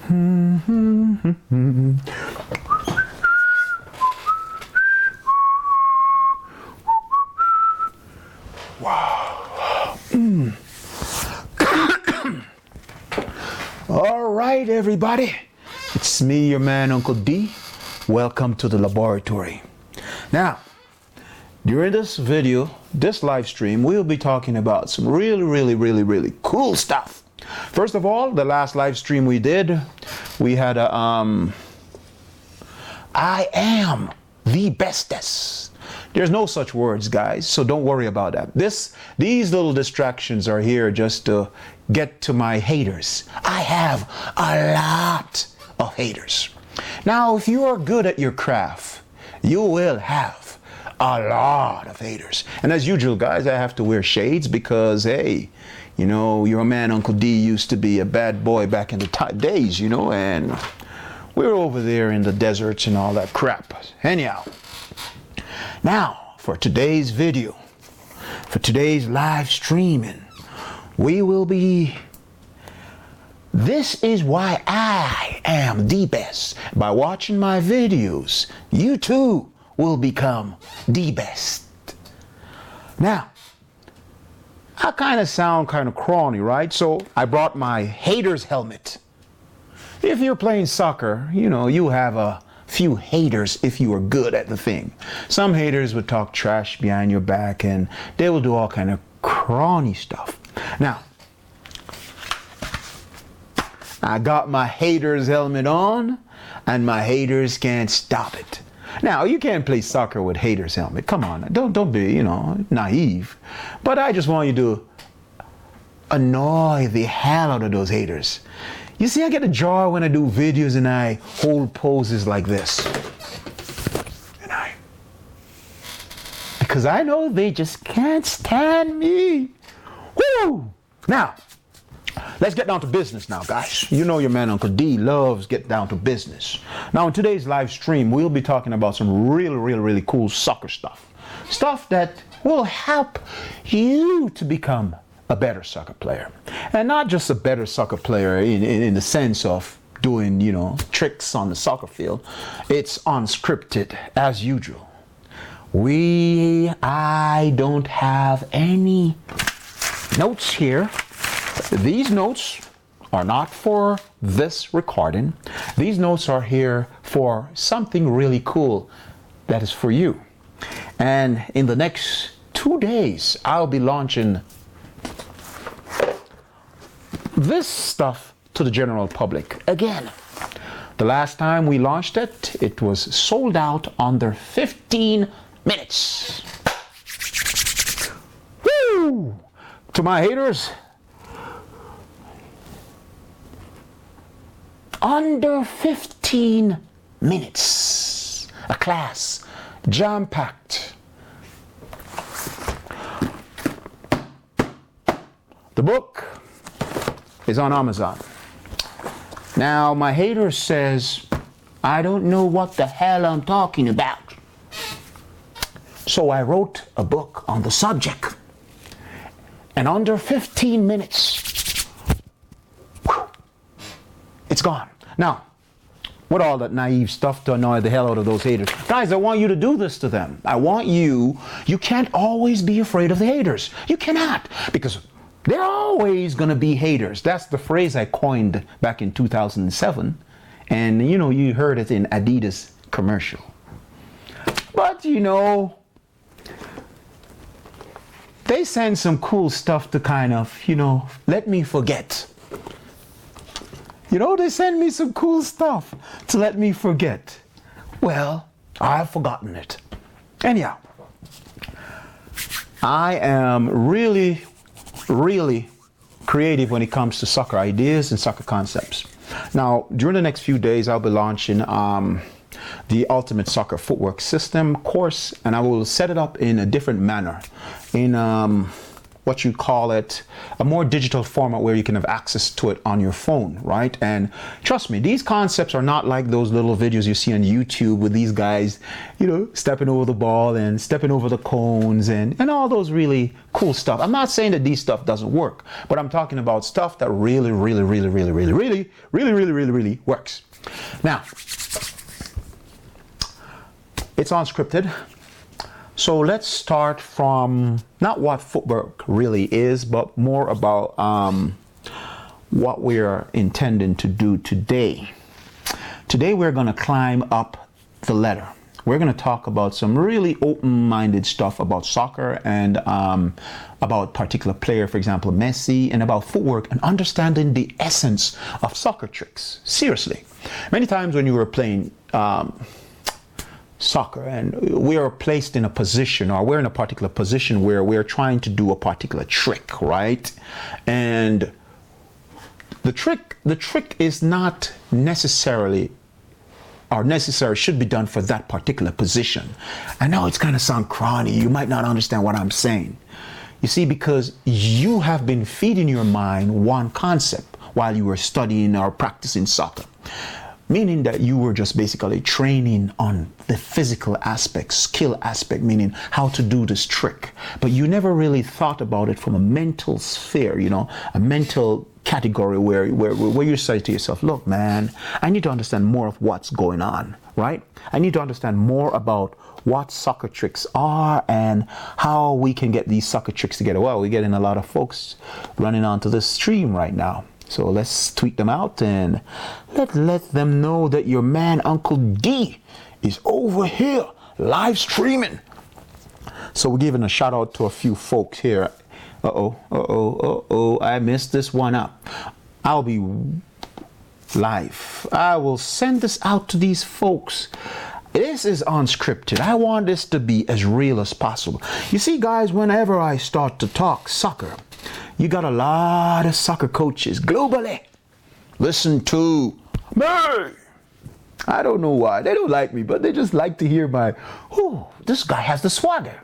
Wow. All right, everybody. It's me, your man, Uncle D. Welcome to the laboratory. Now, during this video, this live stream, we'll be talking about some really cool stuff. First of all, the last live stream we did, we had a I am the bestest. There's no such words, guys, so don't worry about that. These little distractions are here just to get to my haters. I have a lot of haters. Now, if you are good at your craft, you will have a lot of haters. And as usual, guys, I have to wear shades because, hey, you know, your man Uncle D used to be a bad boy back in the days, you know, and we were over there in the deserts and all that crap. Anyhow, now for today's video, for today's live streaming, we will be, this is why I am the best. By watching my videos, you too will become the best. Now, I kind of sound kind of crony, right? So I brought my haters helmet. If you're playing soccer, you know, you have a few haters if you are good at the thing. Some haters would talk trash behind your back and they will do all kind of crony stuff. Now, I got my haters helmet on and my haters can't stop it. Now, you can't play soccer with haters helmet. Come on, don't be, you know, naive. But I just want you to annoy the hell out of those haters. You see, I get a joy when I do videos and I hold poses like this. Because I know they just can't stand me. Woo! Now, let's get down to business now, guys. You know your man Uncle D loves get down to business. Now, in today's live stream, we'll be talking about some really cool soccer stuff. Stuff that will help you to become a better soccer player. And not just a better soccer player in the sense of doing, you know, tricks on the soccer field. It's unscripted, as usual. I don't have any notes here. These notes are not for this recording. These notes are here for something really cool that is for you. And in the next 2 days, I'll be launching this stuff to the general public again. The last time we launched it, it was sold out under 15 minutes. Woo! To my haters, under 15 minutes. A class jam-packed. The book is on Amazon. Now, my hater says, I don't know what the hell I'm talking about. So I wrote a book on the subject. And under 15 minutes, it's gone. Now, with all that naive stuff to annoy the hell out of those haters. Guys, I want you to do this to them. I want you can't always be afraid of the haters. You cannot, because they're always going to be haters. That's the phrase I coined back in 2007. And, you know, you heard it in Adidas commercial. But, you know, they send some cool stuff to kind of, you know, let me forget. You know, they send me some cool stuff to let me forget. Well, I've forgotten it. Anyhow, I am really creative when it comes to soccer ideas and soccer concepts. Now, during the next few days, I'll be launching the Ultimate Soccer Footwork System course, and I will set it up in a different manner. In what you call it, a more digital format where you can have access to it on your phone, right? And trust me, these concepts are not like those little videos you see on YouTube with these guys, you know, stepping over the ball and stepping over the cones and all those really cool stuff. I'm not saying that these stuff doesn't work, but I'm talking about stuff that really works. Now, it's unscripted. So let's start from not what footwork really is, but more about what we're intending to do today. Today we're going to climb up the ladder. We're going to talk about some really open-minded stuff about soccer and about particular player, for example, Messi, and about footwork and understanding the essence of soccer tricks. Seriously. Many times when you were playing soccer and we are placed in a position, or we're in a particular position where we're trying to do a particular trick, right? And the trick is not necessarily should be done for that particular position. I know it's kind of sound crony. You might not understand what I'm saying. You see, because you have been feeding your mind one concept while you were studying or practicing soccer. Meaning that you were just basically training on the physical aspect, skill aspect, meaning how to do this trick. But you never really thought about it from a mental sphere, you know, a mental category where you say to yourself, look, man, I need to understand more of what's going on, right? I need to understand more about what soccer tricks are and how we can get these soccer tricks together. Well, we're getting a lot of folks running onto this stream right now. So let's tweet them out and let them know that your man Uncle D is over here live streaming. So we're giving a shout out to a few folks here. I messed this one up. I'll be live. I will send this out to these folks. This is unscripted. I want this to be as real as possible. You see, guys, whenever I start to talk soccer, you got a lot of soccer coaches globally. Listen to me. I don't know why. They don't like me, but they just like to hear my, oh, this guy has the swagger.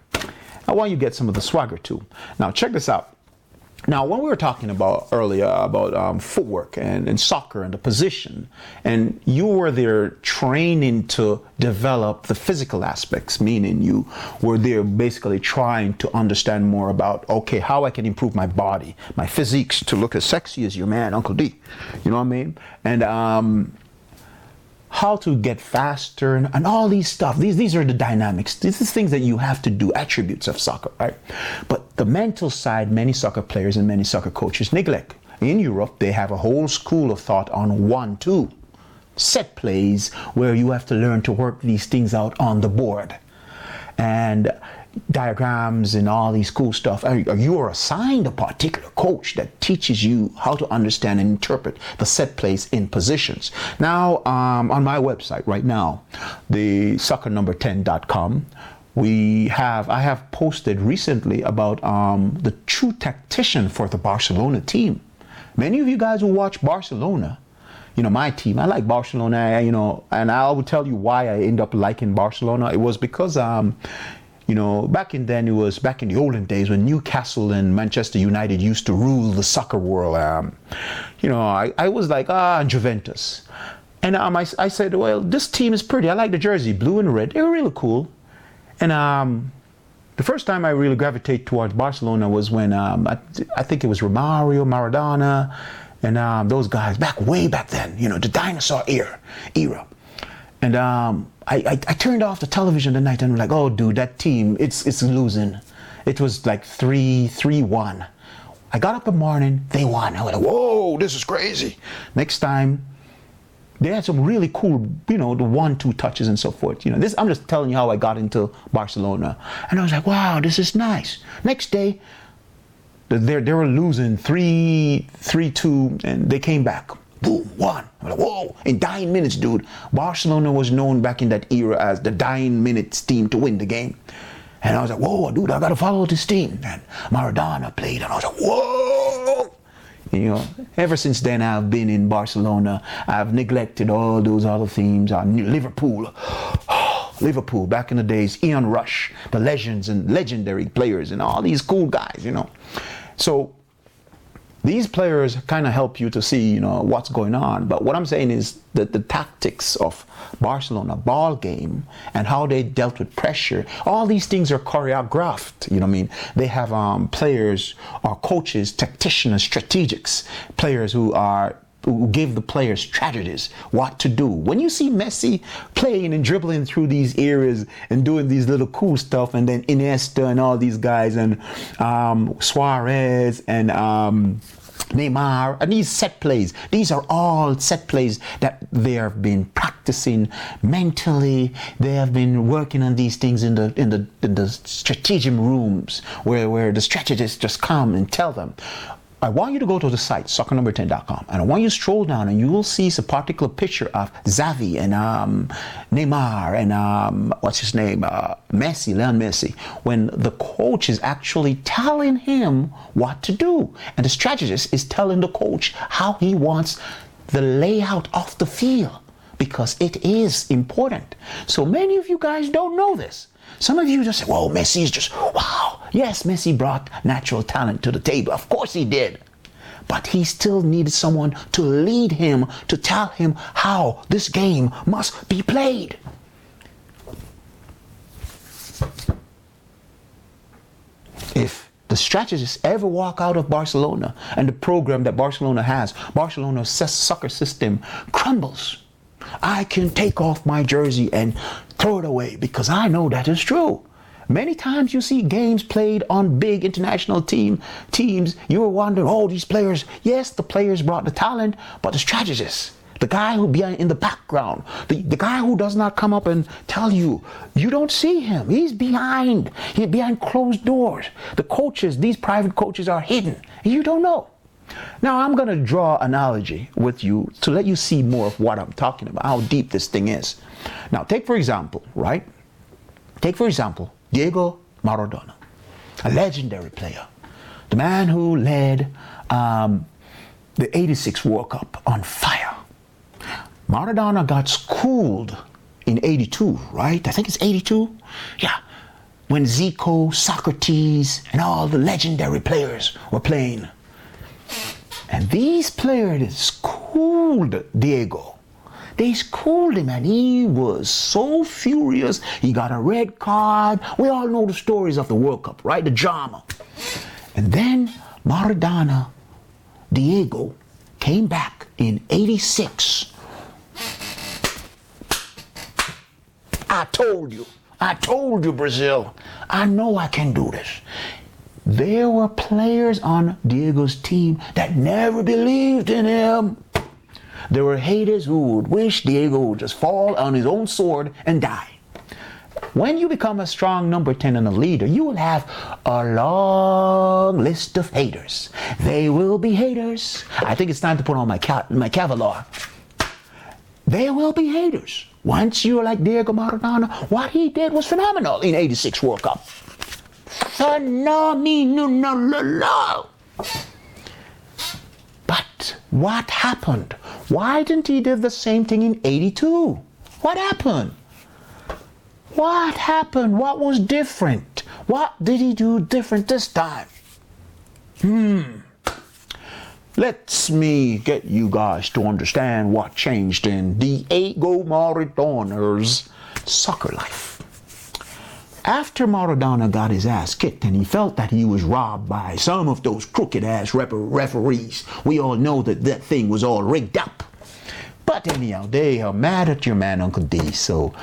I want you to get some of the swagger too. Now, check this out. Now, when we were talking about earlier about footwork and soccer and the position, and you were there training to develop the physical aspects, meaning you were there basically trying to understand more about, okay, how I can improve my body, my physiques to look as sexy as your man, Uncle D. You know what I mean? And how to get faster and all these stuff. These are the dynamics. These are things that you have to do, attributes of soccer, right? But the mental side, many soccer players and many soccer coaches neglect. In Europe, they have a whole school of thought on 1-2 set plays where you have to learn to work these things out on the board. And diagrams and all these cool stuff. You are assigned a particular coach that teaches you how to understand and interpret the set plays in positions. Now, on my website right now, the soccernumber10.com, I have posted recently about the true tactician for the Barcelona team. Many of you guys who watch Barcelona, you know, my team, I like Barcelona, you know, and I will tell you why I end up liking Barcelona. It was because you know, back in the olden days when Newcastle and Manchester United used to rule the soccer world. You know, I was like, Juventus. And I said, well, this team is pretty. I like the jersey, blue and red. They were really cool. And the first time I really gravitated towards Barcelona was when I think it was Romario, Maradona, and those guys way back then, you know, the dinosaur era. And I turned off the television the night and I'm like, oh, dude, that team, it's losing. It was like 3-1. I got up in the morning, they won. I was like, whoa, this is crazy. Next time, they had some really cool, you know, the 1-2 touches and so forth. You know, I'm just telling you how I got into Barcelona. And I was like, wow, this is nice. Next day, they were losing 3-2 and they came back. Boom, won. I'm like, whoa, in dying minutes, dude. Barcelona was known back in that era as the dying minutes team to win the game. And I was like, whoa, dude, I got to follow this team. And Maradona played, and I was like, whoa. You know, ever since then, I've been in Barcelona. I've neglected all those other teams. Liverpool. Oh, Liverpool back in the days, Ian Rush, the legends and legendary players and all these cool guys, you know. So these players kind of help you to see, you know, what's going on. But what I'm saying is that the tactics of Barcelona ball game and how they dealt with pressure, all these things are choreographed. You know what I mean? They have players or coaches, tacticians, strategics, players who give the players strategies, what to do. When you see Messi playing and dribbling through these areas and doing these little cool stuff, and then Iniesta and all these guys, and Suarez and Neymar, and these set plays, these are all set plays that they have been practicing mentally. They have been working on these things in the strategic rooms where the strategists just come and tell them. I want you to go to the site, soccernumber10.com, and I want you to stroll down and you will see a particular picture of Xavi and Neymar and what's his name, Messi, Lionel Messi, when the coach is actually telling him what to do. And the strategist is telling the coach how he wants the layout of the field, because it is important. So many of you guys don't know this. Some of you just say, whoa, Messi is just, wow. Yes, Messi brought natural talent to the table. Of course he did. But he still needed someone to lead him, to tell him how this game must be played. If the strategists ever walk out of Barcelona and the program that Barcelona has, Barcelona's soccer system crumbles. I can take off my jersey and throw it away because I know that is true. Many times you see games played on big international teams. You were wondering, oh, these players, yes, the players brought the talent, but the strategist, the guy who be in the background, the guy who does not come up and tell you, you don't see him. He's behind closed doors. The coaches, these private coaches are hidden. You don't know. Now, I'm going to draw an analogy with you to let you see more of what I'm talking about, how deep this thing is. Now, take for example, right? Take for example, Diego Maradona, a legendary player, the man who led the '86 World Cup on fire. Maradona got schooled in '82, right? I think it's '82. Yeah. When Zico, Socrates, and all the legendary players were playing. And these players schooled Diego. They schooled him and he was so furious. He got a red card. We all know the stories of the World Cup, right? The drama. And then Maradona, Diego, came back in '86. I told you, Brazil. I know I can do this. There were players on Diego's team that never believed in him. There were haters who would wish Diego would just fall on his own sword and die. When you become a strong number 10 and a leader, you will have a long list of haters. They will be haters. I think it's time to put on my Kevlar. There will be haters. Once you're like Diego Maradona, what he did was phenomenal in '86 World Cup. Phenomenal. But what happened? Why didn't he do the same thing in '82? What happened? What happened? What was different? What did he do different this time? Let me get you guys to understand what changed in Diego Maradona's soccer life. After Maradona got his ass kicked and he felt that he was robbed by some of those crooked-ass referees, we all know that that thing was all rigged up. But anyhow, they are mad at your man, Uncle D. So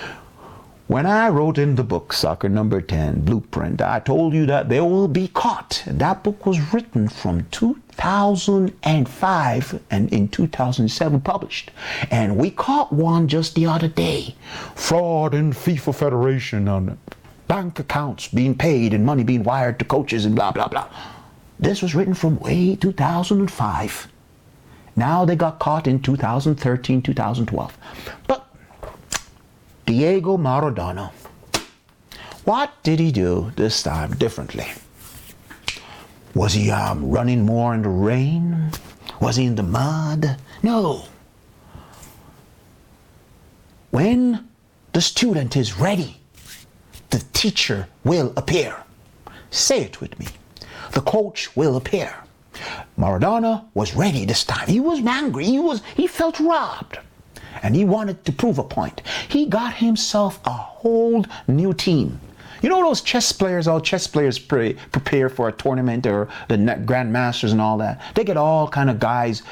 when I wrote in the book, Soccer Number 10 Blueprint, I told you that they will be caught. That book was written from 2005 and in 2007 published. And we caught one just the other day. Fraud in FIFA Federation on bank accounts being paid and money being wired to coaches and blah, blah, blah. This was written from way 2005. Now they got caught in 2013, 2012. But Diego Maradona, what did he do this time differently? Was he running more in the rain? Was he in the mud? No. When the student is ready, the teacher will appear. Say it with me. The coach will appear. Maradona was ready this time. He was angry. He felt robbed. And he wanted to prove a point. He got himself a whole new team. You know those chess players, all chess players prepare for a tournament or the grandmasters and all that. They get all kind of guys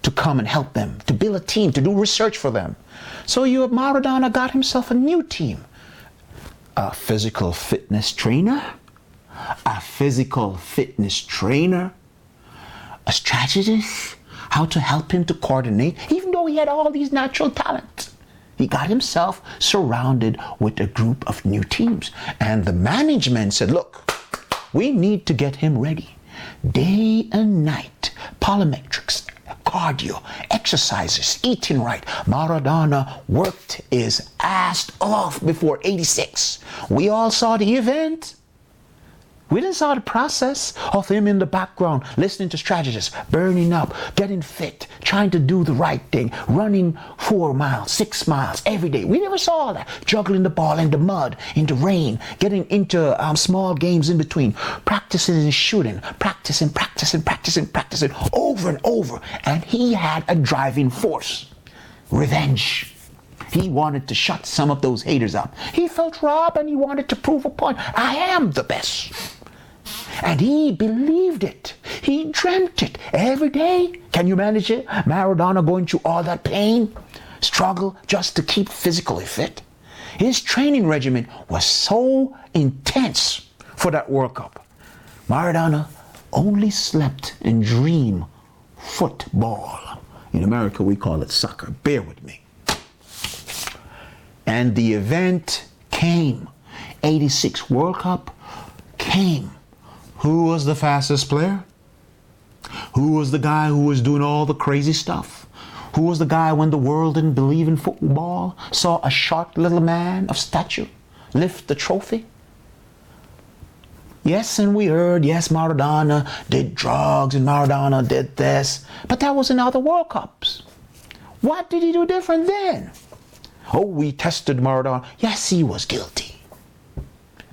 to come and help them, to build a team, to do research for them. So Maradona got himself a new team. A physical fitness trainer, a strategist, how to help him to coordinate, even though he had all these natural talents. He got himself surrounded with a group of new teams. And the management said, look, we need to get him ready. Day and night, plyometrics, cardio, exercises, eating right. Maradona worked his ass off before 86. We all saw the event. We didn't saw the process of him in the background, listening to strategists, burning up, getting fit, trying to do the right thing, running 4 miles, 6 miles every day. We never saw that. Juggling the ball in the mud, in the rain, getting into small games in between, practicing and shooting, practicing over and over. And he had a driving force, revenge. He wanted to shut some of those haters up. He felt robbed and he wanted to prove a point. I am the best. And he believed it. He dreamt it every day. Can you manage it? Maradona going through all that pain, struggle just to keep physically fit. His training regimen was so intense for that World Cup. Maradona only slept and dreamed football. In America, we call it soccer. Bear with me. And the event came. 86 World Cup came. Who was the fastest player? Who was the guy who was doing all the crazy stuff? Who was the guy when the world didn't believe in football, saw a short little man of stature lift the trophy? Yes, and we heard, yes, Maradona did drugs and Maradona did this, but that was in other World Cups. What did he do different then? Oh, we tested Maradona. Yes, he was guilty.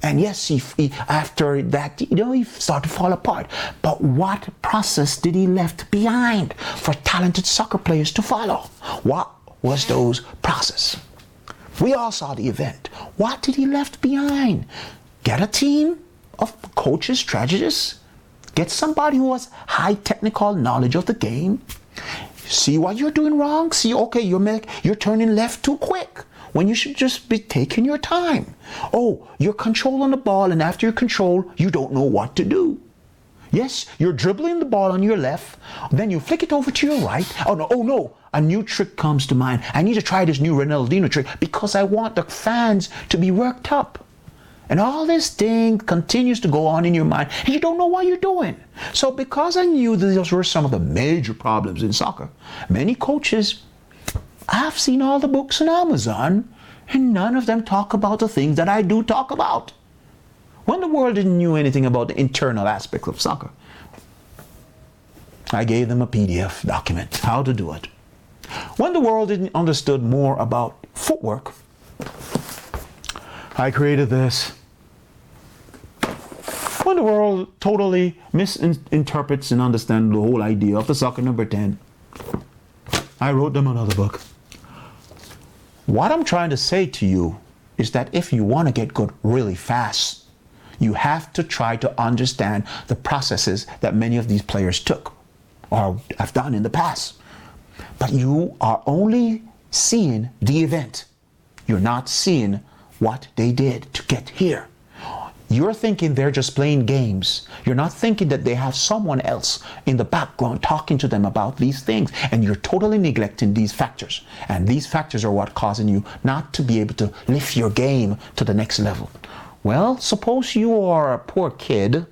And yes, he after that, he started to fall apart. But what process did he left behind for talented soccer players to follow? What was those process? We all saw the event. What did he left behind? Get a team of coaches, strategists. Get somebody who has high technical knowledge of the game. See what you're doing wrong. See, okay, you're turning left too quick when you should just be taking your time. Oh, you're controlling the ball, and after you control, you don't know what to do. Yes, you're dribbling the ball on your left, then you flick it over to your right. Oh no, a new trick comes to mind. I need to try this new Ronaldinho trick because I want the fans to be worked up. And all this thing continues to go on in your mind, and you don't know what you're doing. So because I knew that those were some of the major problems in soccer, many coaches, I've seen all the books on Amazon, and none of them talk about the things that I do talk about. When the world didn't know anything about the internal aspects of soccer, I gave them a PDF document, how to do it. When the world didn't understood more about footwork, I created this. When the world totally misinterprets and understands the whole idea of the soccer number 10, I wrote them another book. What I'm trying to say to you is that if you want to get good really fast, you have to try to understand the processes that many of these players took or have done in the past. But you are only seeing the event. You're not seeing what they did to get here. You're thinking they're just playing games. You're not thinking that they have someone else in the background talking to them about these things. And you're totally neglecting these factors. And these factors are what causing you not to be able to lift your game to the next level. Well, suppose you are a poor kid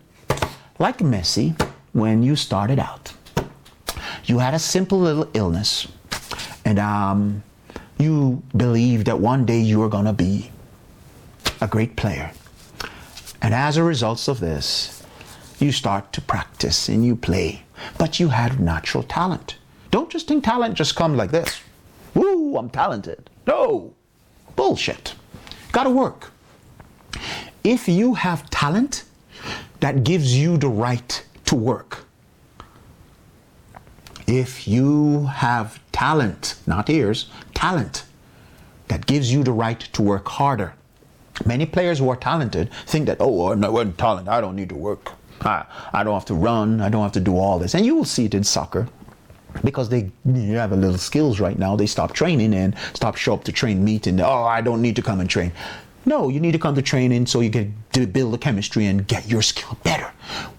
like Messi when you started out. You had a simple little illness. And you believed that one day you were going to be a great player. And as a result of this, you start to practice and you play, but you had natural talent. Don't just think talent just comes like this. Woo, I'm talented. No, bullshit. Got to work. If you have talent, that gives you the right to work. If you have talent, not ears, talent, that gives you the right to work harder. Many players who are talented think that, oh, I'm not talented, I don't need to work. I don't have to run, I don't have to do all this. And you will see it in soccer. Because they have a little skills right now, they stop training and show up to train meeting. Oh, I don't need to come and train. No, you need to come to training so you get to build the chemistry and get your skill better.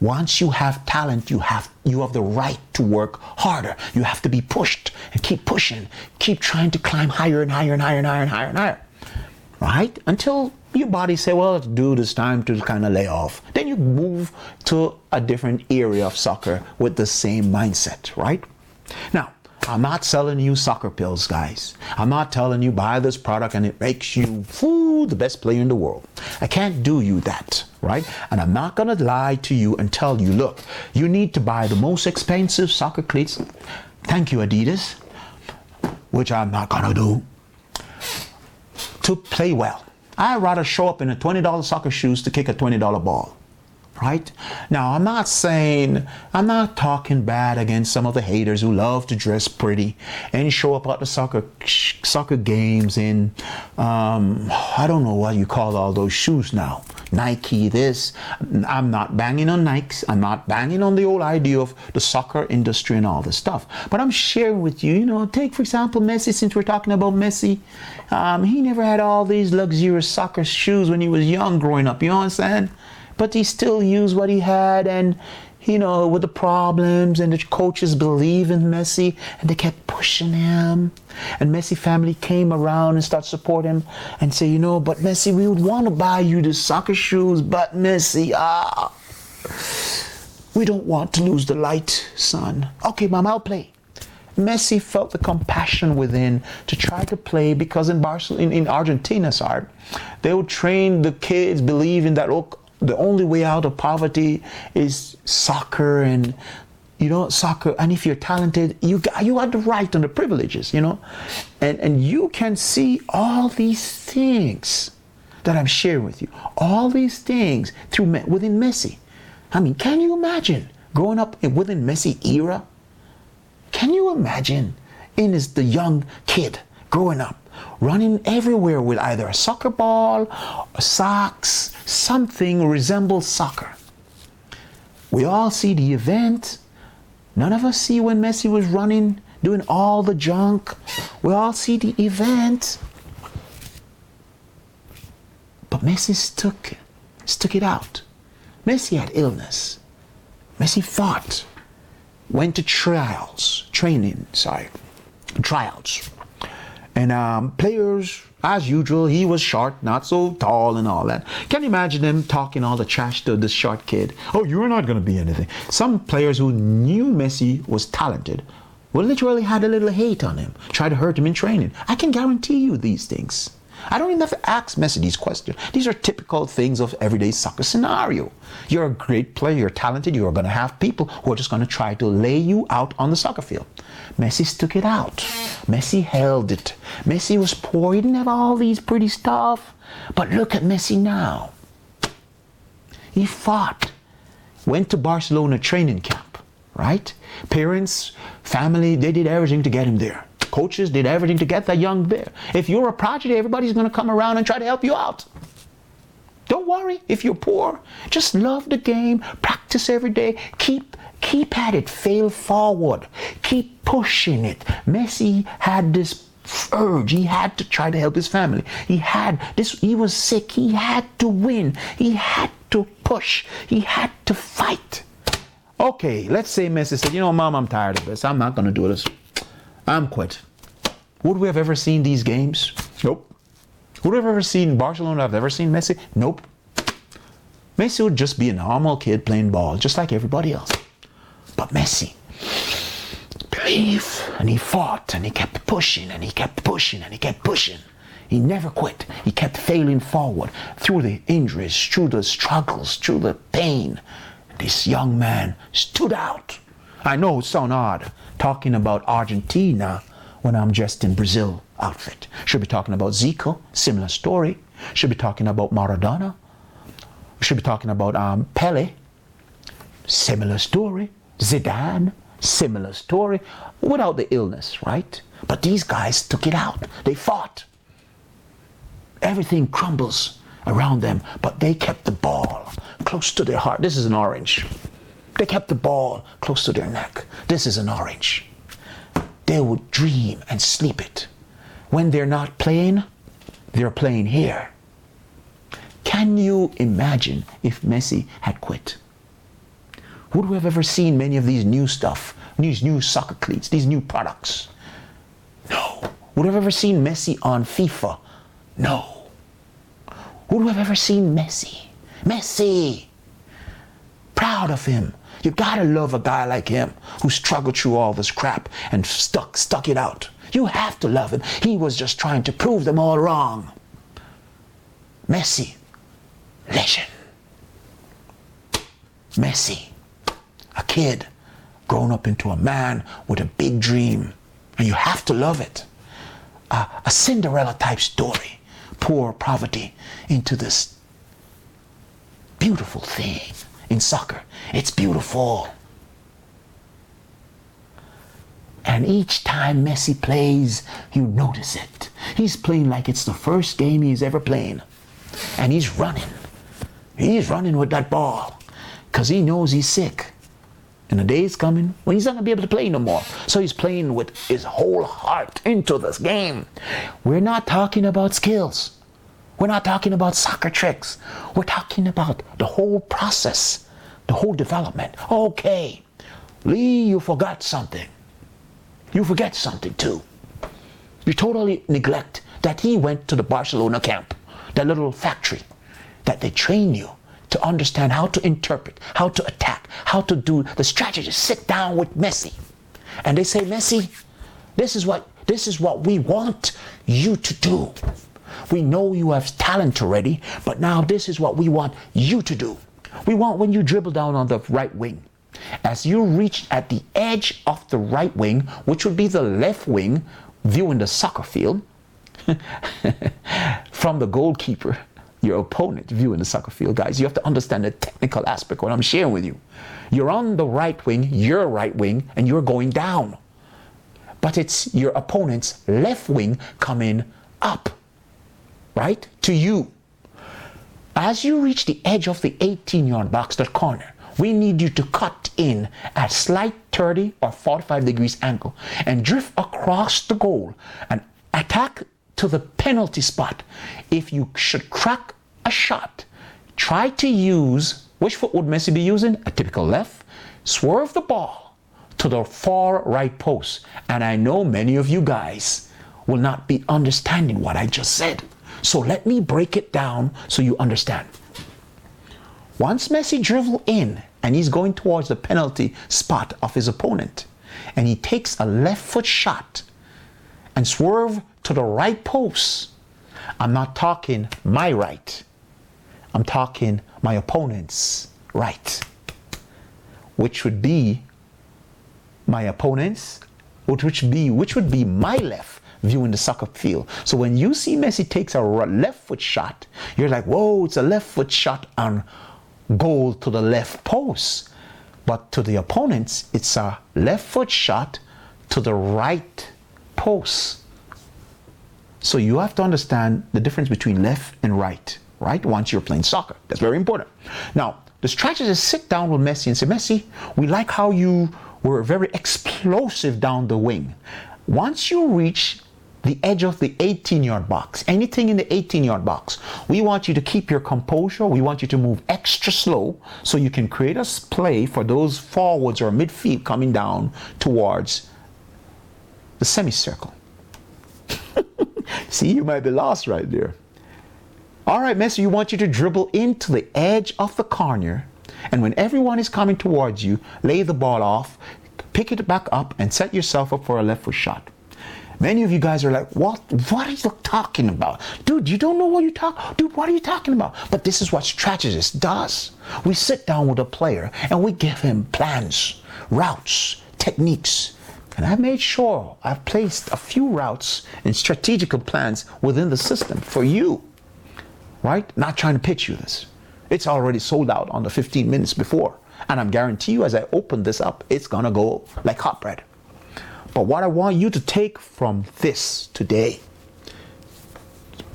Once you have talent, you have the right to work harder. You have to be pushed and keep pushing, keep trying to climb higher and higher and higher and higher and higher and higher. Right? Until your body say, well, dude, it's time to kind of lay off. Then you move to a different area of soccer with the same mindset, right? Now, I'm not selling you soccer pills, guys. I'm not telling you buy this product and it makes you the best player in the world. I can't do you that, right? And I'm not going to lie to you and tell you, look, you need to buy the most expensive soccer cleats. Thank you, Adidas, which I'm not going to do, to play well. I'd rather show up in a $20 soccer shoes to kick a $20 ball. Right? Now, I'm not talking bad against some of the haters who love to dress pretty and show up at the soccer games in, I don't know what you call all those shoes now. Nike, this. I'm not banging on Nikes. I'm not banging on the old idea of the soccer industry and all this stuff. But I'm sharing with you, take, for example, Messi, since we're talking about Messi. He never had all these luxurious soccer shoes when he was young growing up. You know what I'm saying? But he still used what he had, and with the problems, and the coaches believe in Messi and they kept pushing him, and Messi family came around and started supporting him and say, but Messi, we would want to buy you the soccer shoes, but Messi, we don't want to lose the light, son. Okay, mom, I'll play. Messi felt the compassion within to try to play, because in Argentina, they would train the kids believing that, look, the only way out of poverty is soccer, and soccer. And if you're talented, you got the right and the privileges, and you can see all these things that I'm sharing with you. All these things within Messi. I mean, can you imagine growing up within Messi era? Can you imagine the young kid growing up, running everywhere with either a soccer ball, socks, something resembles soccer? We all see the event. None of us see when Messi was running, doing all the junk. We all see the event. But Messi stuck it out. Messi had illness. Messi fought, went to trials. And players, as usual, he was short, not so tall and all that. Can you imagine them talking all the trash to this short kid? Oh, you're not going to be anything. Some players who knew Messi was talented, well, literally had a little hate on him, tried to hurt him in training. I can guarantee you these things. I don't even have to ask Messi these questions. These are typical things of everyday soccer scenario. You're a great player, you're talented, you're going to have people who are just going to try to lay you out on the soccer field. Messi stuck it out. Messi held it. Messi was poor, he didn't have all these pretty stuff. But look at Messi now. He fought, went to Barcelona training camp, right? Parents, family, they did everything to get him there. Coaches did everything to get that young there. If you're a prodigy, everybody's going to come around and try to help you out. Don't worry if you're poor. Just love the game. Practice every day. Keep at it. Fail forward. Keep pushing it. Messi had this urge. He had to try to help his family. He was sick. He had to win. He had to push. He had to fight. Okay, let's say Messi said, Mom, I'm tired of this. I'm not going to do this. I'm quit. Would we have ever seen these games? Nope. Would we have ever seen Barcelona? Have ever seen Messi? Nope. Messi would just be a normal kid playing ball, just like everybody else. But Messi believed, and he fought, and he kept pushing, and he kept pushing, and he kept pushing. He never quit. He kept failing forward through the injuries, through the struggles, through the pain. This young man stood out. I know it sounds odd talking about Argentina when I'm dressed in Brazil outfit. Should be talking about Zico, similar story. Should be talking about Maradona. We should be talking about Pele. Similar story. Zidane. Similar story. Without the illness, right? But these guys took it out. They fought. Everything crumbles around them, but they kept the ball close to their heart. This is an orange. They kept the ball close to their neck. This is an orange. They would dream and sleep it. When they're not playing, they're playing here. Can you imagine if Messi had quit? Would we have ever seen many of these new stuff, these new soccer cleats, these new products? No. Would we have ever seen Messi on FIFA? No. Would we have ever seen Messi? Messi! Proud of him. You gotta love a guy like him who struggled through all this crap and stuck it out. You have to love him. He was just trying to prove them all wrong. Messi, legend. Messi, a kid grown up into a man with a big dream. And you have to love it. A Cinderella type story. Poor poverty into this beautiful thing in soccer. It's beautiful. And each time Messi plays, you notice it. He's playing like it's the first game he's ever playing. And he's running. He's running with that ball because he knows he's sick. And the day is coming when he's not going to be able to play no more. So he's playing with his whole heart into this game. We're not talking about skills. We're not talking about soccer tricks. We're talking about the whole process, the whole development. Okay, Lee, you forgot something. You forget something too. You totally neglect that he went to the Barcelona camp, that little factory, that they train you to understand how to interpret, how to attack, how to do the strategies. Sit down with Messi. And they say, Messi, this is what we want you to do. We know you have talent already, but now this is what we want you to do. We want when you dribble down on the right wing, as you reach at the edge of the right wing, which would be the left wing, viewing the soccer field, from the goalkeeper, your opponent viewing the soccer field. Guys, you have to understand the technical aspect of what I'm sharing with you. You're on the right wing, your right wing, and you're going down. But it's your opponent's left wing coming up, right, to you. As you reach the edge of the 18-yard box, that corner, we need you to cut in at slight 30 or 45 degrees angle and drift across the goal and attack to the penalty spot. If you should crack a shot, try to use, which foot would Messi be using? A typical left. Swerve the ball to the far right post. And I know many of you guys will not be understanding what I just said. So let me break it down so you understand. Once Messi dribbles in and he's going towards the penalty spot of his opponent, and he takes a left foot shot and swerve to the right post, I'm not talking my right. I'm talking my opponent's right, which would be my opponent's, which would be my left, viewing the soccer field. So when you see Messi takes a left foot shot, you're like, whoa, it's a left foot shot on goal to the left post. But to the opponents, it's a left foot shot to the right post. So you have to understand the difference between left and right, once you're playing soccer. That's very important. Now, the strategist sit down with Messi and say, Messi, we like how you were very explosive down the wing. Once you reach the edge of the 18-yard box, anything in the 18-yard box, we want you to keep your composure. We want you to move extra slow so you can create a play for those forwards or midfield coming down towards the semicircle. See, you might be lost right there. All right, Messi, we want you to dribble into the edge of the corner, and when everyone is coming towards you, lay the ball off, pick it back up, and set yourself up for a left foot shot. Many of you guys are like, what are you talking about? Dude, you don't know what you talk. Dude, what are you talking about? But this is what strategist does. We sit down with a player and we give him plans, routes, techniques. And I've made sure I've placed a few routes and strategical plans within the system for you. right? Not trying to pitch you this. It's already sold out on the 15 minutes before. And I'm guarantee you, as I open this up, it's going to go like hot bread. But what I want you to take from this today,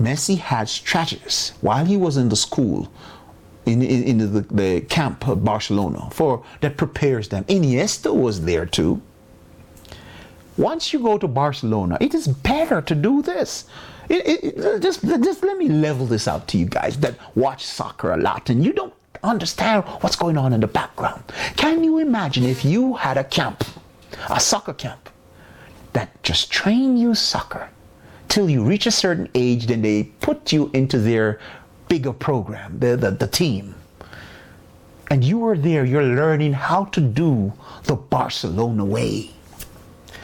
Messi had strategies while he was in the school, in the camp of Barcelona, that prepares them. Iniesta was there too. Once you go to Barcelona, it is better to do this. Just let me level this out to you guys that watch soccer a lot and you don't understand what's going on in the background. Can you imagine if you had a camp, a soccer camp, that just train you soccer till you reach a certain age, then they put you into their bigger program, the team. And you are there, you're learning how to do the Barcelona way.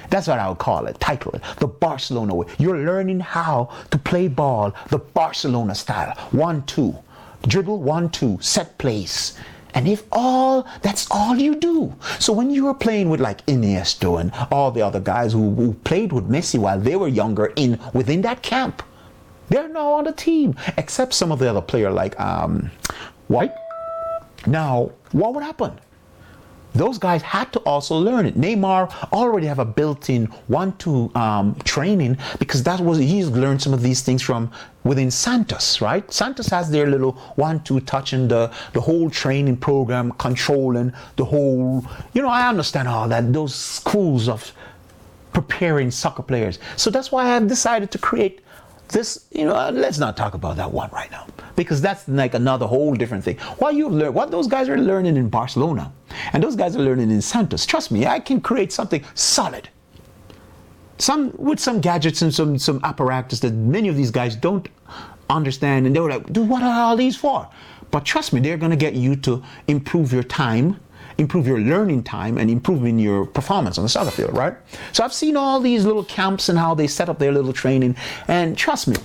That's what I would call it, title it, the Barcelona way. You're learning how to play ball the Barcelona style. 1-2, dribble, 1-2, set plays. And that's all you do. So when you were playing with like Iniesta and all the other guys who played with Messi while they were younger within that camp, they're now on the team, except some of the other players like White. Now, what would happen? Those guys had to also learn it. Neymar already have a built-in 1-2 training because he's learned some of these things from within Santos, right? Santos has their little 1-2 touching the whole training program, controlling the whole, I understand all that, those schools of preparing soccer players. So that's why I've decided to create this, let's not talk about that one right now, because that's like another whole different thing. What those guys are learning in Barcelona and those guys are learning in Santos, trust me, I can create something solid. With some gadgets and some apparatus that many of these guys don't understand, and they were like, dude, what are all these for? But trust me, they're going to get you to improve your time, improve your learning time, and improving your performance on the soccer field, right? So I've seen all these little camps and how they set up their little training, and trust me,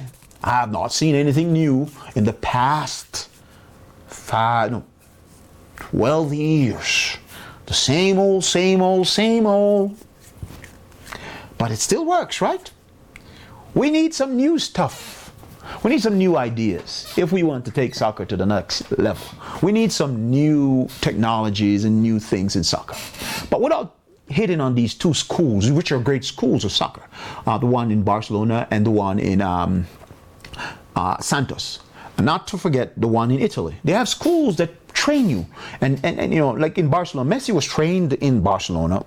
I have not seen anything new in the past 12 years. The same old. But it still works, right? We need some new stuff. We need some new ideas if we want to take soccer to the next level. We need some new technologies and new things in soccer. But without hitting on these two schools, which are great schools of soccer, the one in Barcelona and the one in Santos. And not to forget the one in Italy. They have schools that train you. And like in Barcelona, Messi was trained in Barcelona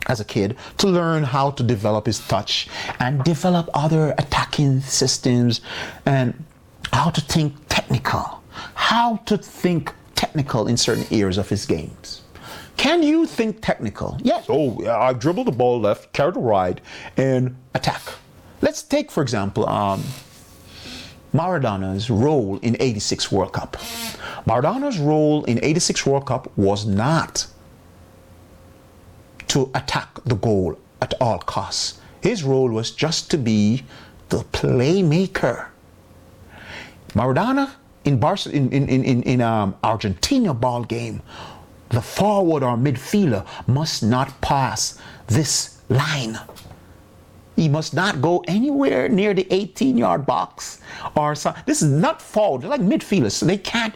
as a kid to learn how to develop his touch and develop other attacking systems and how to think technical in certain areas of his games. Can you think technical? Yes. Oh, yeah, I dribble the ball left, carry the right, and attack. Let's take, for example, Maradona's role in '86 World Cup. Maradona's role in '86 World Cup was not to attack the goal at all costs. His role was just to be the playmaker. Maradona in Argentina ball game, the forward or midfielder must not pass this line. He must not go anywhere near the 18-yard box or so. This is not forward. They're like midfielders. So they can't,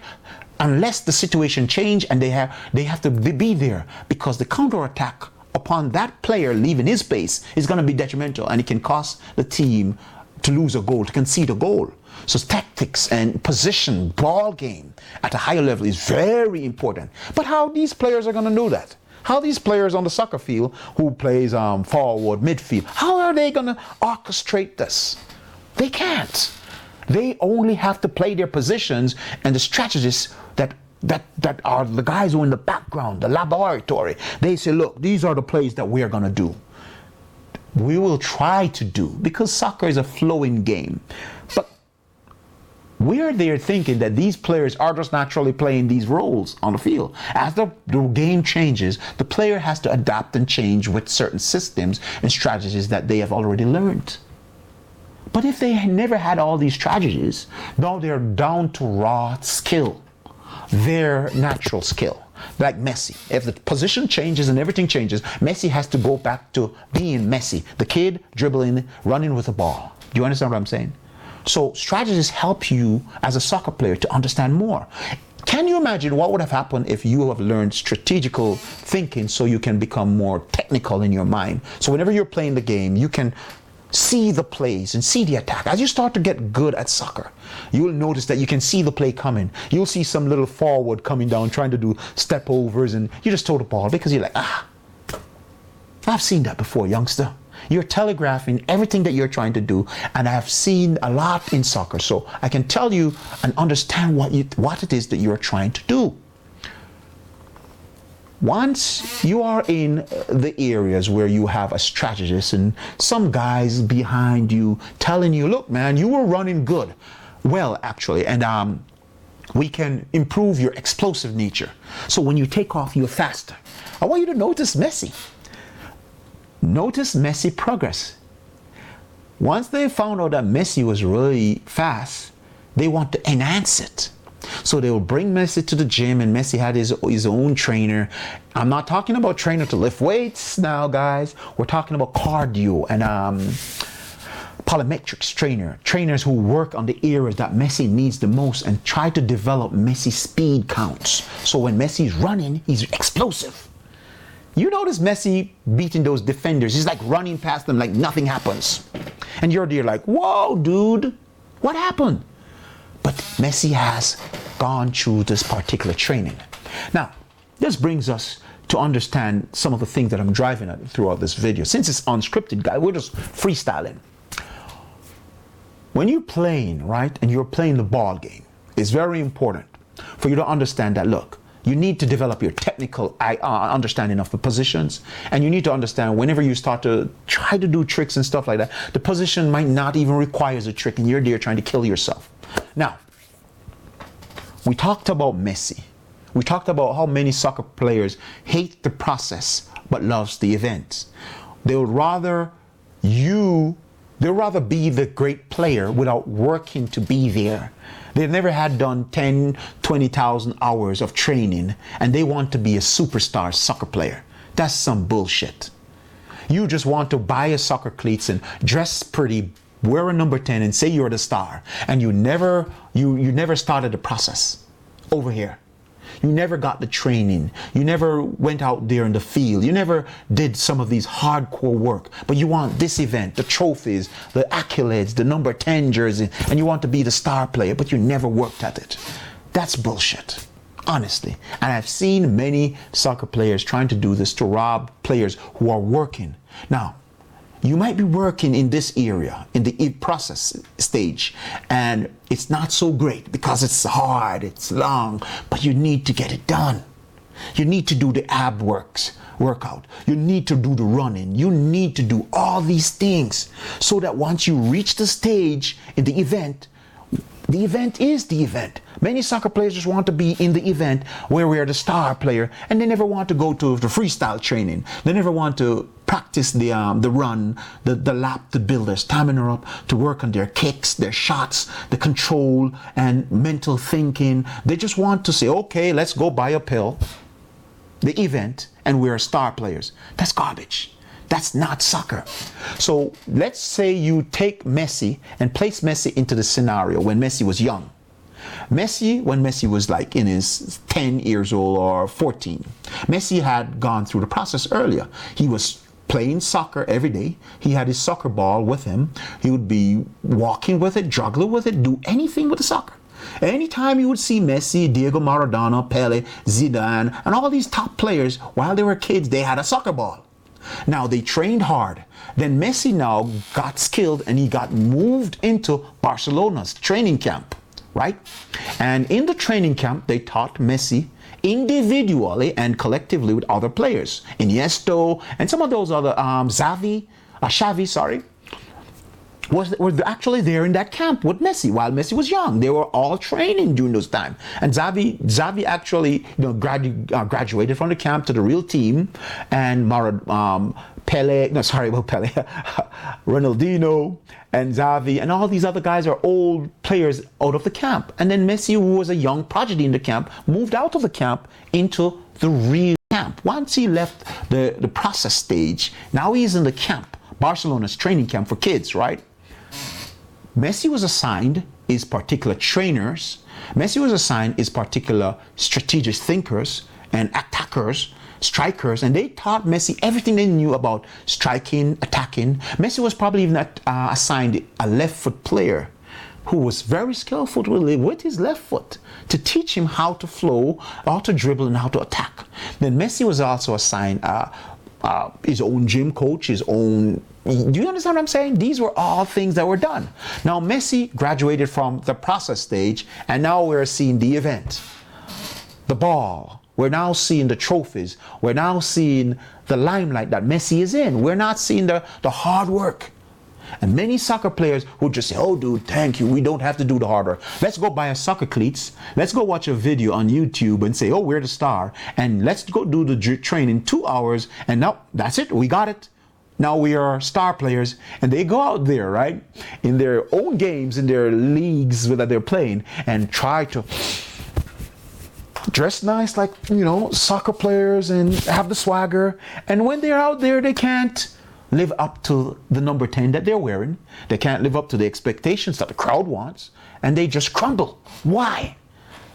unless the situation change, and they have to be there, because the counterattack upon that player leaving his base is going to be detrimental, and it can cost the team to lose a goal, to concede a goal. So tactics and position, ball game at a higher level is very important. But how these players are going to do that? How these players on the soccer field who plays forward, midfield, how are they going to orchestrate this? They can't. They only have to play their positions, and the strategists that are the guys who are in the background, the laboratory, they say, look, these are the plays that we are going to do. We will try to do, because soccer is a flowing game. But we are there thinking that these players are just naturally playing these roles on the field. As the game changes, the player has to adapt and change with certain systems and strategies that they have already learned. But if they never had all these strategies, now they're down to raw skill, their natural skill. Like Messi. If the position changes and everything changes, Messi has to go back to being Messi, the kid dribbling, running with the ball. Do you understand what I'm saying? So strategies help you as a soccer player to understand more. Can you imagine what would have happened if you have learned strategical thinking so you can become more technical in your mind? So whenever you're playing the game, you can see the plays and see the attack. As you start to get good at soccer, you'll notice that you can see the play coming. You'll see some little forward coming down trying to do step overs, and you just throw the ball because you're like, I've seen that before, youngster. You're telegraphing everything that you're trying to do, and I've seen a lot in soccer, so I can tell you and understand what it is that you're trying to do. Once you are in the areas where you have a strategist and some guys behind you telling you, look, man, you were running good. Well, actually, and we can improve your explosive nature. So when you take off, you're faster. I want you to notice Messi. Notice Messi progress. Once they found out that Messi was really fast, they want to enhance it. So they will bring Messi to the gym, and Messi had his own trainer. I'm not talking about trainer to lift weights now, guys. We're talking about cardio and plyometrics trainers who work on the areas that Messi needs the most and try to develop Messi's speed counts. So when Messi's running, he's explosive. You notice Messi beating those defenders. He's like running past them like nothing happens. And you're there like, whoa, dude, what happened? But Messi has gone through this particular training. Now, this brings us to understand some of the things that I'm driving at throughout this video. Since it's unscripted, guys, we're just freestyling. When you're playing, right, and you're playing the ball game, it's very important for you to understand that, look, you need to develop your technical understanding of the positions, and you need to understand whenever you start to try to do tricks and stuff like that, the position might not even require a trick, and you're there trying to kill yourself. Now, we talked about Messi. We talked about how many soccer players hate the process but loves the event. They would rather be the great player without working to be there. They've never had done 10, 20,000 hours of training, and they want to be a superstar soccer player. That's some bullshit. You just want to buy a soccer cleats and dress pretty, wear a number 10 and say you're the star, and you never started the process over here. You never got the training. You never went out there in the field. You never did some of these hardcore work. But you want this event, the trophies, the accolades, the number 10 jersey, and you want to be the star player, but you never worked at it. That's bullshit, honestly. And I've seen many soccer players trying to do this to rob players who are working. Now, you might be working in this area, in the process stage, and it's not so great because it's hard, it's long, but you need to get it done. You need to do the ab workout. You need to do the running. You need to do all these things so that once you reach the stage in the event is the event. Many soccer players just want to be in the event where we are the star player, and they never want to go to the freestyle training. They never want to practice the run, the lap to build their stamina up, to work on their kicks, their shots, the control and mental thinking. They just want to say, okay, let's go buy a pill, the event, and we're star players. That's garbage. That's not soccer. So let's say you take Messi and place Messi into the scenario when Messi was young. When Messi was like in his 10 years old or 14, Messi had gone through the process earlier. He was playing soccer every day. He had his soccer ball with him. He would be walking with it, juggling with it, do anything with the soccer. Anytime you would see Messi, Diego Maradona, Pele, Zidane, and all these top players, while they were kids, they had a soccer ball. Now they trained hard. Then Messi now got skilled and he got moved into Barcelona's training camp, right? And in the training camp, they taught Messi individually and collectively with other players. Iniesta and some of those other, Xavi, were actually there in that camp with Messi while Messi was young. They were all training during those time. And Xavi actually graduated from the camp to the real team. And Ronaldinho and Xavi and all these other guys are old players out of the camp. And then Messi, who was a young prodigy in the camp, moved out of the camp into the real camp. Once he left the process stage, now he's in the camp, Barcelona's training camp for kids, right? Messi was assigned his particular trainers. Messi was assigned his particular strategic thinkers and attackers, strikers, and they taught Messi everything they knew about striking, attacking. Messi was probably even assigned a left foot player who was very skillful with his left foot to teach him how to flow, how to dribble, and how to attack. Then Messi was also assigned his own gym coach, his own. Do you understand what I'm saying? These were all things that were done. Now Messi graduated from the process stage, and now we're seeing the event, the ball. We're now seeing the trophies. We're now seeing the limelight that Messi is in. We're not seeing the hard work. And many soccer players would just say, oh, dude, thank you. We don't have to do the hard work. Let's go buy a soccer cleats. Let's go watch a video on YouTube and say, oh, we're the star. And let's go do the training 2 hours. And now that's it. We got it. Now we are star players. And they go out there, right, in their own games, in their leagues that they're playing, and try to dress nice like, soccer players and have the swagger. And when they're out there, they can't live up to the number 10 that they're wearing. They can't live up to the expectations that the crowd wants. And they just crumble. Why?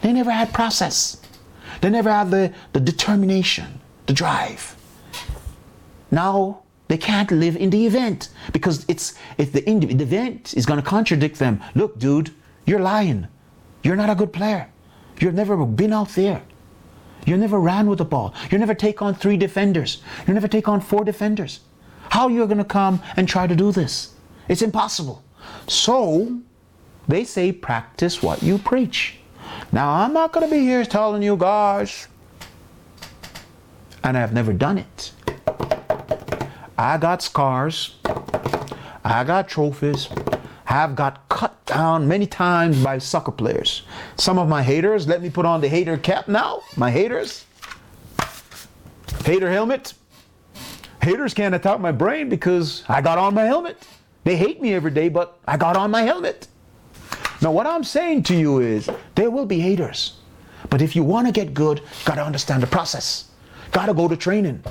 They never had process. They never had the determination, the drive. Now they can't live in the event because the event is going to contradict them. Look, dude, you're lying. You're not a good player. You've never been out there. You never ran with the ball. You never take on 3 defenders. You never take on 4 defenders. How are you going to come and try to do this? It's impossible. So they say practice what you preach. Now I'm not going to be here telling you guys, and I've never done it. I got scars. I got trophies. I've got cut down many times by soccer players. Some of my haters, let me put on the hater cap now. My haters. Hater helmet. Haters can't attack my brain because I got on my helmet. They hate me every day, but I got on my helmet. Now what I'm saying to you is there will be haters. But if you want to get good, you got to understand the process. Got to go to training.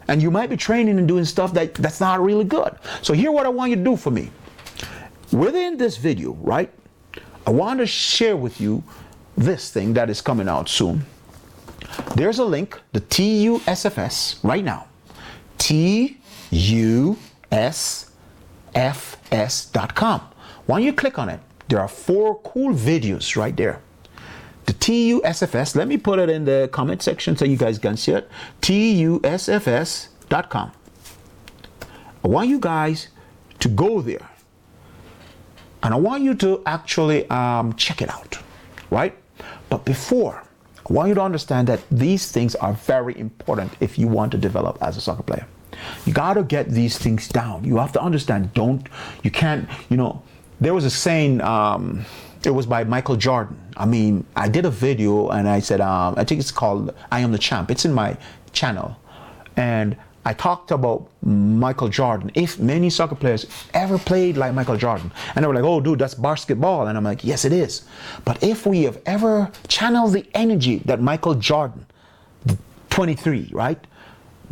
And you might be training and doing stuff that's not really good. So here's what I want you to do for me. Within this video, right, I want to share with you this thing that is coming out soon. There's a link, the TUSFS, right now. TUSFS.com. When you click on it, there are 4 cool videos right there. The TUSFS, let me put it in the comment section so you guys can see it. TUSFS.com. I want you guys to go there. And I want you to actually check it out, right? But before, I want you to understand that these things are very important if you want to develop as a soccer player. You got to get these things down. You have to understand, there was a saying, it was by Michael Jordan. I mean, I did a video and I said, I think it's called I Am the Champ. It's in my channel. And I talked about Michael Jordan. If many soccer players ever played like Michael Jordan, and they were like, oh, dude, that's basketball. And I'm like, yes, it is. But if we have ever channeled the energy that Michael Jordan, 23, right,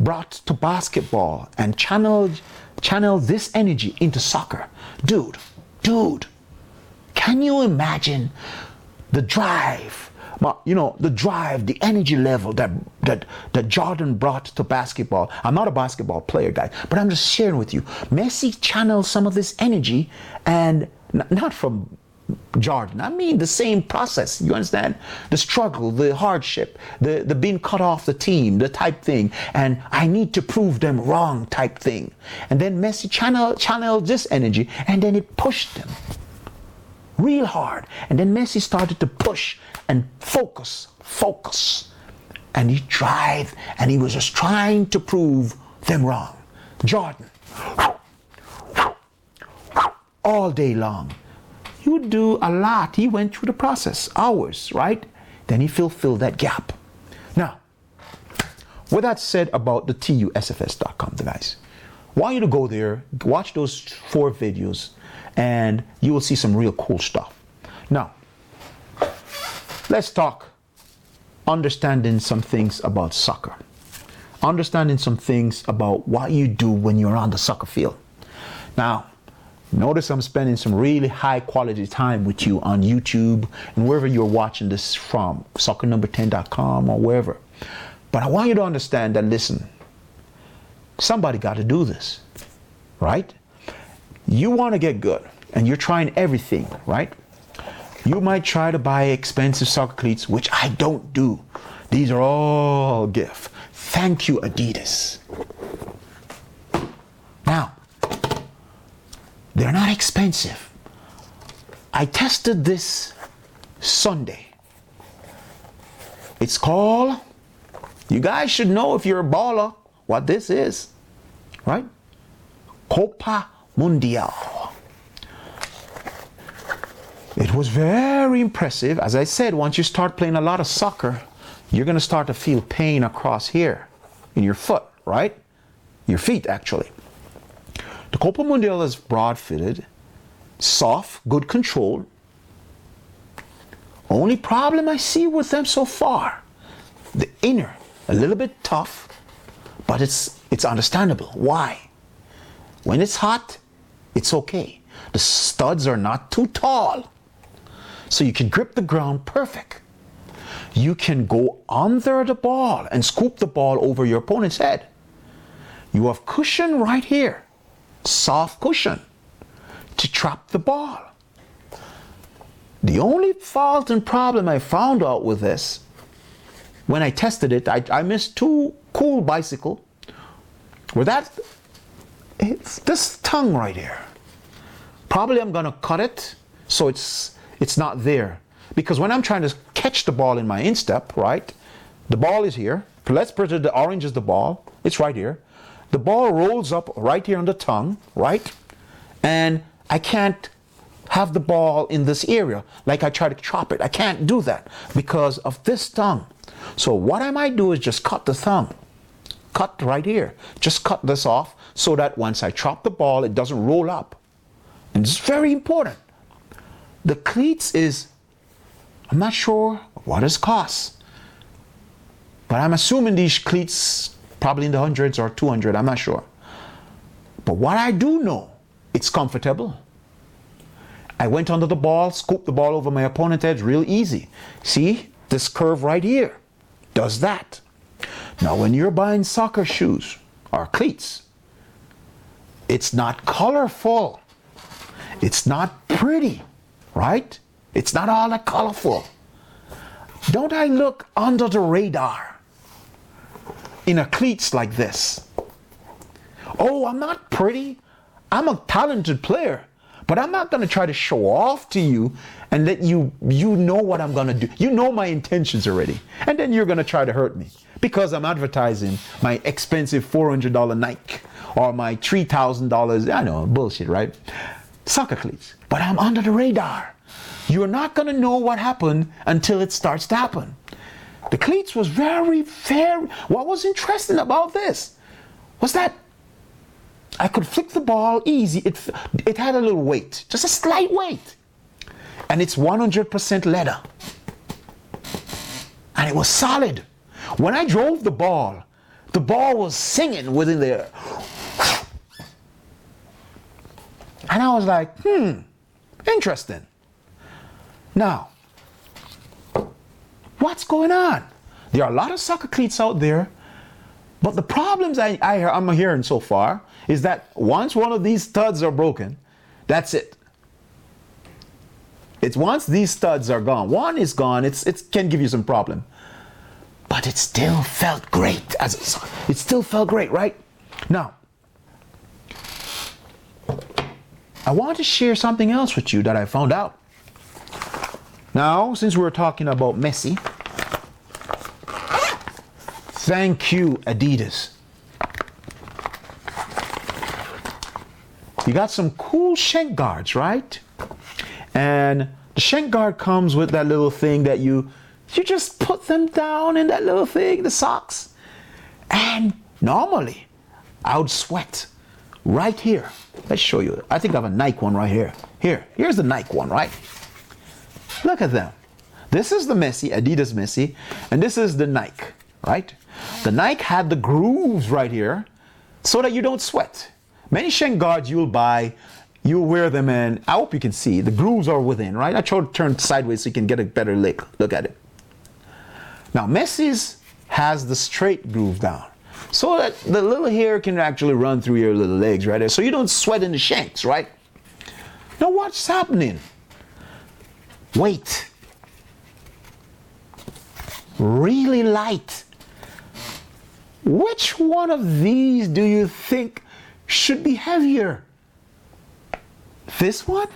brought to basketball and channeled this energy into soccer, dude, can you imagine the drive? The energy level that Jordan brought to basketball. I'm not a basketball player, guys, but I'm just sharing with you. Messi channeled some of this energy, and not from Jordan. I mean the same process. You understand? The struggle, the hardship, the being cut off the team, the type thing, and I need to prove them wrong type thing. And then Messi channeled this energy, and then it pushed them real hard. And then Messi started to push and focus. And he tried, and he was just trying to prove them wrong. Jordan, all day long. He would do a lot. He went through the process, hours, right? Then he fulfilled that gap. Now, with that said about the TUSFS.com, guys, I want you to go there, watch those 4 videos, and you will see some real cool stuff. Now, let's talk understanding some things about soccer. Understanding some things about what you do when you're on the soccer field. Now, Notice I'm spending some really high quality time with you on YouTube and wherever you're watching this from, soccernumber10.com or wherever. But I want you to understand that, listen, somebody got to do this, right? You want to get good and you're trying everything, right? You might try to buy expensive soccer cleats, which I don't do. These are all gift. Thank you, Adidas. Now, they're not expensive. I tested this Sunday. It's called, you guys should know if you're a baller what this is, right? Copa Mundial. It was very impressive. As I said, once you start playing a lot of soccer, you're going to start to feel pain across here in your foot, right? Your feet, actually. The Copa Mundial is broad-fitted, soft, good control. Only problem I see with them so far, the inner, a little bit tough, but it's understandable. Why? When it's hot, it's okay. The studs are not too tall, so you can grip the ground perfect. You can go under the ball and scoop the ball over your opponent's head. You have cushion right here, soft cushion, to trap the ball. The only fault and problem I found out with this, when I tested it, I missed two cool bicycle. It's this tongue right here. Probably I'm gonna cut it so it's not there. Because when I'm trying to catch the ball in my instep, right? The ball is here. Let's pretend the orange is the ball. It's right here. The ball rolls up right here on the tongue, right? And I can't have the ball in this area like I try to chop it. I can't do that because of this tongue. So what I might do is just cut the thumb. Cut right here. Just cut this off so that once I chop the ball, it doesn't roll up. And it's very important. The cleats is, I'm not sure what it costs, but I'm assuming these cleats probably in the hundreds or 200, I'm not sure. But what I do know, it's comfortable. I went under the ball, scooped the ball over my opponent's head, real easy. See, this curve right here does that. Now when you're buying soccer shoes or cleats, it's not colorful. It's not pretty, right? It's not all that colorful. Don't I look under the radar in a cleats like this? Oh, I'm not pretty. I'm a talented player, but I'm not going to try to show off to you and let you know what I'm going to do. You know my intentions already. And then you're going to try to hurt me because I'm advertising my expensive $400 Nike or my $3,000, I know, bullshit, right? Soccer cleats. But I'm under the radar. You're not going to know what happened until it starts to happen. The cleats was very, what was interesting about this was that I could flick the ball easy. It had a little weight, just a slight weight. And it's 100% leather. And it was solid. When I drove the ball was singing within there. And I was like, interesting. Now, what's going on? There are a lot of soccer cleats out there, but the problems I'm hearing so far is that once one of these studs are broken, that's it. It's once these studs are gone, one is gone, it can give you some problem. But it still felt great. It still felt great, right? Now, I want to share something else with you that I found out. Now, since we're talking about Messi, thank you, Adidas. You got some cool shank guards, right? And the shank guard comes with that little thing that you just put them down in that little thing, the socks. And normally, I would sweat right here. Let's show you. I think I have a Nike one right here. Here's the Nike one, right? Look at them. This is the Messi, Adidas Messi, and this is the Nike, right? The Nike had the grooves right here so that you don't sweat. Many shank guards you'll buy you wear them, and I hope you can see the grooves are within, right? I try to turn sideways so you can get a better look at it. Now Messi's has the straight groove down, so that the little hair can actually run through your little legs right there, so you don't sweat in the shanks, right? Now what's happening? Weight. Really light. Which one of these do you think should be heavier? This one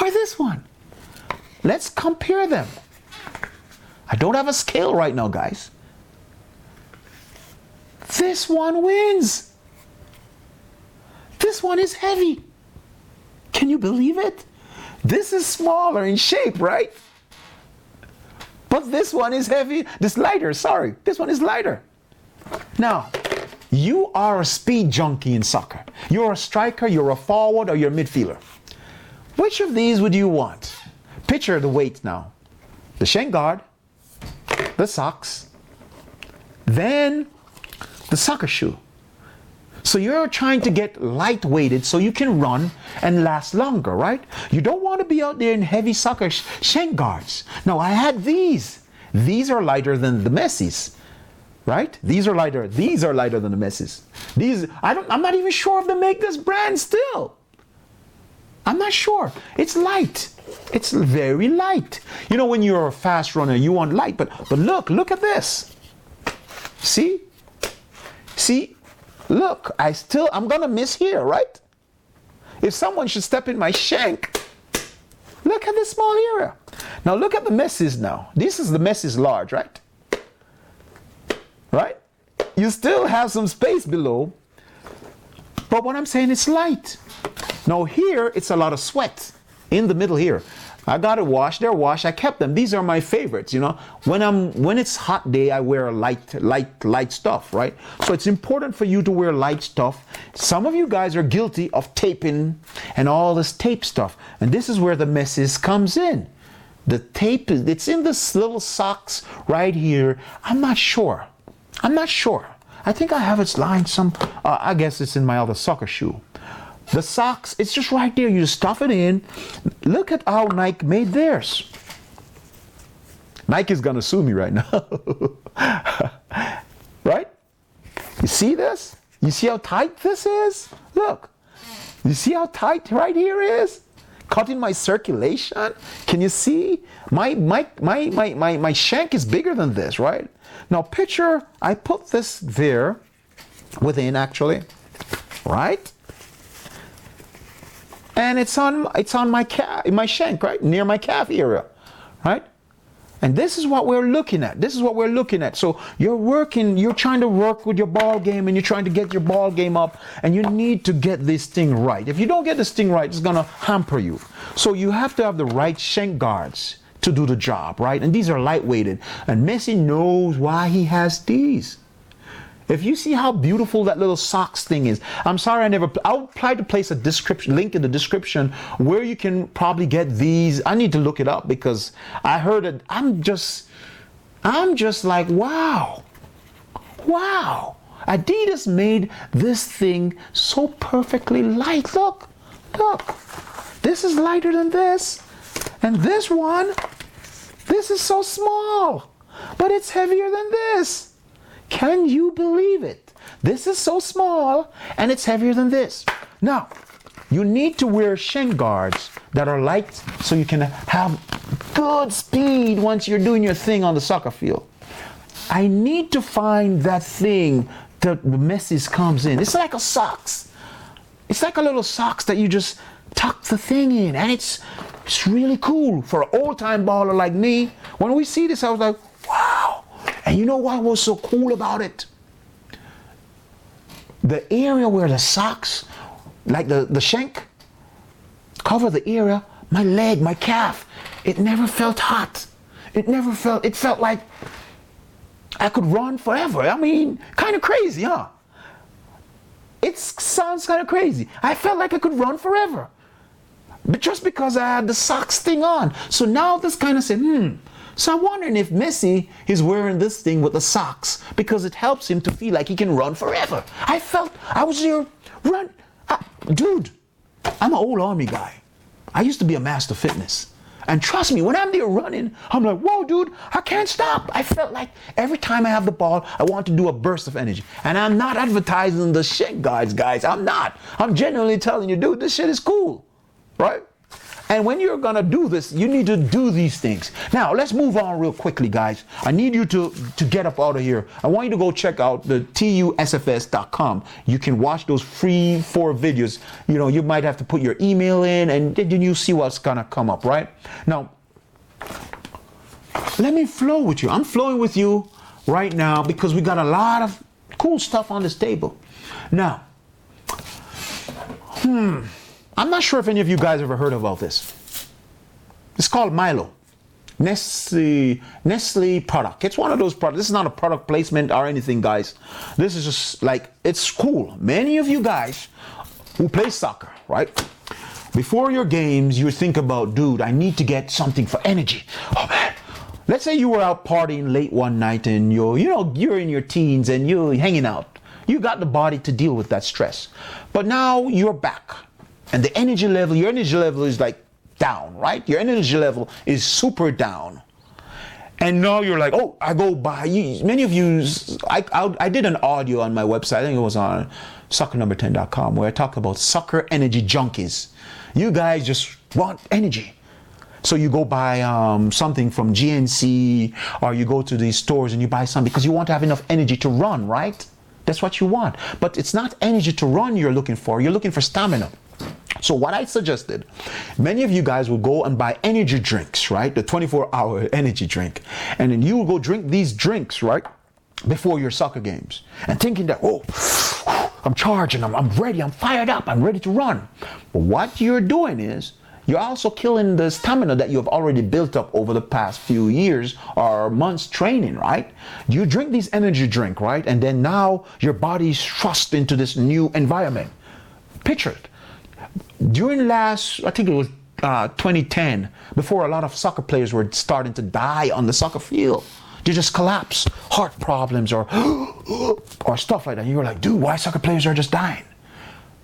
or this one? Let's compare them. I don't have a scale right now, guys. This one wins. This one is heavy. Can you believe it? This is smaller in shape, right? But this one is heavy. This lighter, sorry. This one is lighter. Now, you are a speed junkie in soccer. You're a striker, you're a forward, or you're a midfielder. Which of these would you want? Picture the weight now. The shank guard, the socks, then the soccer shoe. So you're trying to get light-weighted so you can run and last longer, right? You don't want to be out there in heavy soccer shank guards. Now, I had these. These are lighter than the Messi's, right? These are lighter than the Messi's. I'm not even sure if they make this brand still. I'm not sure. It's light. It's very light. You know, when you're a fast runner, you want light, but look at this. See? Look, I'm gonna miss here, right? If someone should step in my shank, look at this small area. Now look at the Messi's now. This is the Messi's large, right? Right? You still have some space below, but what I'm saying is light. Now here, it's a lot of sweat in the middle here. I got it washed, they're washed, I kept them. These are my favorites, you know. When it's hot day, I wear light stuff, right? So it's important for you to wear light stuff. Some of you guys are guilty of taping and all this tape stuff. And this is where the Messi's comes in. The tape, it's in this little socks right here. I'm not sure. I think I have its line I guess it's in my other soccer shoe. The socks, it's just right there. You just stuff it in. Look at how Nike made theirs. Nike is going to sue me right now. Right? You see this? You see how tight this is? Look. You see how tight right here is? Cutting my circulation. Can you see? My shank is bigger than this, right? Now picture, I put this there, within actually, right? And it's on my calf, my shank, right? Near my calf area, right? And this is what we're looking at. So you're trying to work with your ball game and you're trying to get your ball game up, and you need to get this thing right. If you don't get this thing right, it's gonna hamper you. So you have to have the right shank guards to do the job, right? And these are lightweighted. And Messi knows why he has these. If you see how beautiful that little socks thing is, I'm sorry I'll try to place a link in the description where you can probably get these. I need to look it up because I heard it. I'm just like, wow. Adidas made this thing so perfectly light. Look. This is lighter than this. And this is so small, but it's heavier than this. Can you believe it? This is so small and it's heavier than this. Now, you need to wear shin guards that are light so you can have good speed once you're doing your thing on the soccer field. I need to find that thing that the Messi's comes in. It's like a socks. It's like a little socks that you just tuck the thing in, and it's really cool for an old-time baller like me. When we see this, I was like, wow. And you know what was so cool about it? The area where the socks, like the shank, cover the area, my leg, my calf, it never felt hot. It felt like I could run forever. I mean, kind of crazy, huh? It sounds kind of crazy. I felt like I could run forever. But just because I had the socks thing on. So now this kind of said, So I'm wondering if Messi is wearing this thing with the socks because it helps him to feel like he can run forever. I was there, dude, I'm an old army guy. I used to be a master fitness. And trust me, when I'm there running, I'm like, whoa, dude, I can't stop. I felt like every time I have the ball, I want to do a burst of energy. And I'm not advertising the shit, guys. I'm not. I'm genuinely telling you, dude, this shit is cool, right? And when you're gonna do this, you need to do these things. Now, let's move on real quickly, guys. I need you to get up out of here. I want you to go check out the TUSFS.com. You can watch those free 4 videos. You know, you might have to put your email in, and then you see what's gonna come up, right? Now, let me flow with you. I'm flowing with you right now because we got a lot of cool stuff on this table. Now, I'm not sure if any of you guys ever heard about this. It's called Milo. Nestle product. It's one of those products. This is not a product placement or anything, guys. This is just like, it's cool. Many of you guys who play soccer, right? Before your games, you think about, dude, I need to get something for energy. Oh man. Let's say you were out partying late one night and you're in your teens and you're hanging out. You got the body to deal with that stress. But now you're back. And the energy level, your energy level is like down, right? Your energy level is super down. And now you're like, oh, I go by. Many of you, I did an audio on my website. I think it was on soccernumber10.com where I talk about soccer energy junkies. You guys just want energy. So you go buy something from GNC, or you go to these stores and you buy something because you want to have enough energy to run, right? That's what you want. But it's not energy to run you're looking for. You're looking for stamina. So what I suggested, many of you guys will go and buy energy drinks, right? The 24-hour energy drink. And then you will go drink these drinks, right? Before your soccer games. And thinking that, oh, I'm charging, I'm ready, I'm fired up, I'm ready to run. But what you're doing is, you're also killing the stamina that you have already built up over the past few years or months training, right? You drink these energy drink, right? And then now your body's thrust into this new environment. Picture it. During I think it was 2010, before a lot of soccer players were starting to die on the soccer field, they just collapse, heart problems or stuff like that. And you were like, dude, why soccer players are just dying?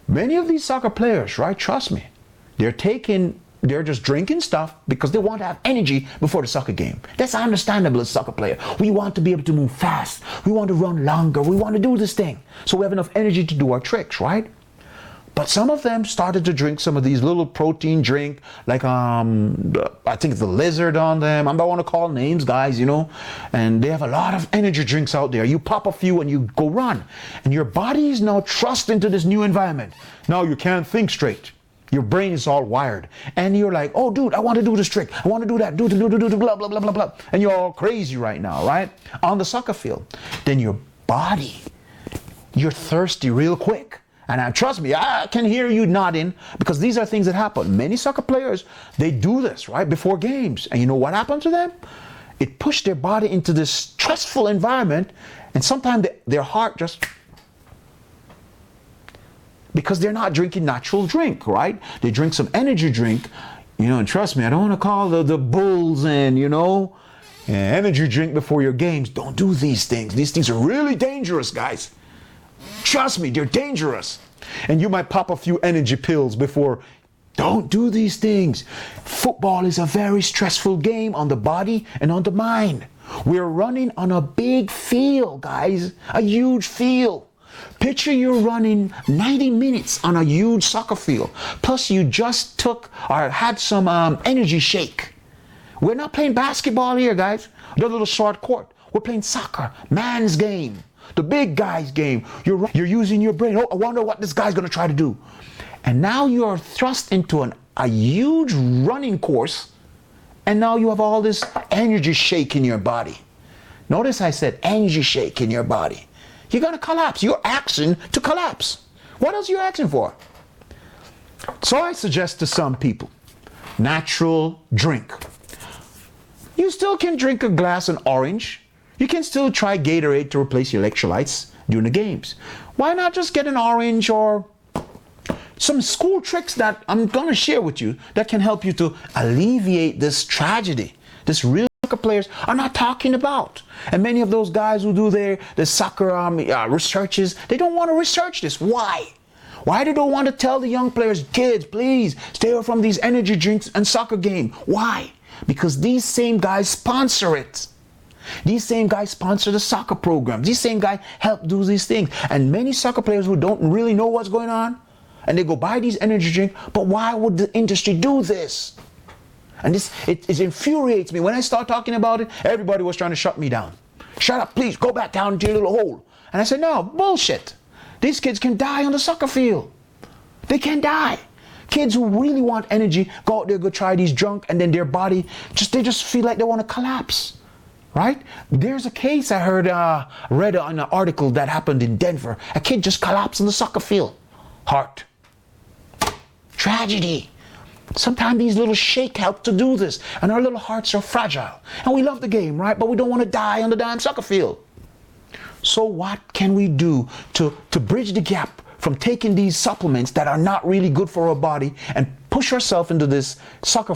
Many of these soccer players, right, trust me, they're just drinking stuff because they want to have energy before the soccer game. That's understandable as a soccer player. We want to be able to move fast. We want to run longer. We want to do this thing. So we have enough energy to do our tricks, right? But some of them started to drink some of these little protein drink, like I think it's the Lizard on them. I don't want to call names, guys, you know. And they have a lot of energy drinks out there. You pop a few and you go run. And your body is now thrust into this new environment. Now you can't think straight. Your brain is all wired. And you're like, oh, dude, I want to do this trick. I want to do that. Do, blah, blah, blah, blah, blah. And you're all crazy right now, right? On the soccer field. Then your body, you're thirsty real quick. And trust me, I can hear you nodding because these are things that happen. Many soccer players, they do this, right, before games. And you know what happened to them? It pushed their body into this stressful environment. And sometimes their heart just... Because they're not drinking natural drink, right? They drink some energy drink, you know, and trust me, I don't want to call the bulls and, you know, energy drink before your games. Don't do these things. These things are really dangerous, guys. Trust me, they're dangerous. And you might pop a few energy pills before. Don't do these things. Football is a very stressful game on the body and on the mind. We're running on a big field, guys, a huge field. Picture you're running 90 minutes on a huge soccer field. Plus you just took or had some energy shake. We're not playing basketball here, guys. The little short court. We're playing soccer, man's game. The big guy's game. You're using your brain. Oh, I wonder what this guy's going to try to do. And now you're thrust into a huge running course. And now you have all this energy shake in your body. Notice I said energy shake in your body. You're going to collapse. You're asking to collapse. What else are you asking for? So I suggest to some people, natural drink. You still can drink a glass of orange. You can still try Gatorade to replace your electrolytes during the games. Why not just get an orange or some school tricks that I'm going to share with you that can help you to alleviate this tragedy, this real soccer players are not talking about. And many of those guys who do the soccer researches, they don't want to research this. Why? Why they don't want to tell the young players, kids, please stay away from these energy drinks and soccer game? Why? Because these same guys sponsor it. These same guys sponsor the soccer programs. These same guys help do these things. And many soccer players who don't really know what's going on, and they go buy these energy drinks, but why would the industry do this? And it infuriates me. When I start talking about it, everybody was trying to shut me down. Shut up, please, go back down into your little hole. And I said, no, bullshit. These kids can die on the soccer field. They can die. Kids who really want energy, go out there, go try these drunk, and then their body, they just feel like they want to collapse. Right? There's a case I read on an article that happened in Denver. A kid just collapsed on the soccer field. Heart. Tragedy. Sometimes these little shake help to do this. And our little hearts are fragile. And we love the game, right? But we don't want to die on the damn soccer field. So what can we do to bridge the gap from taking these supplements that are not really good for our body and push ourselves into this soccer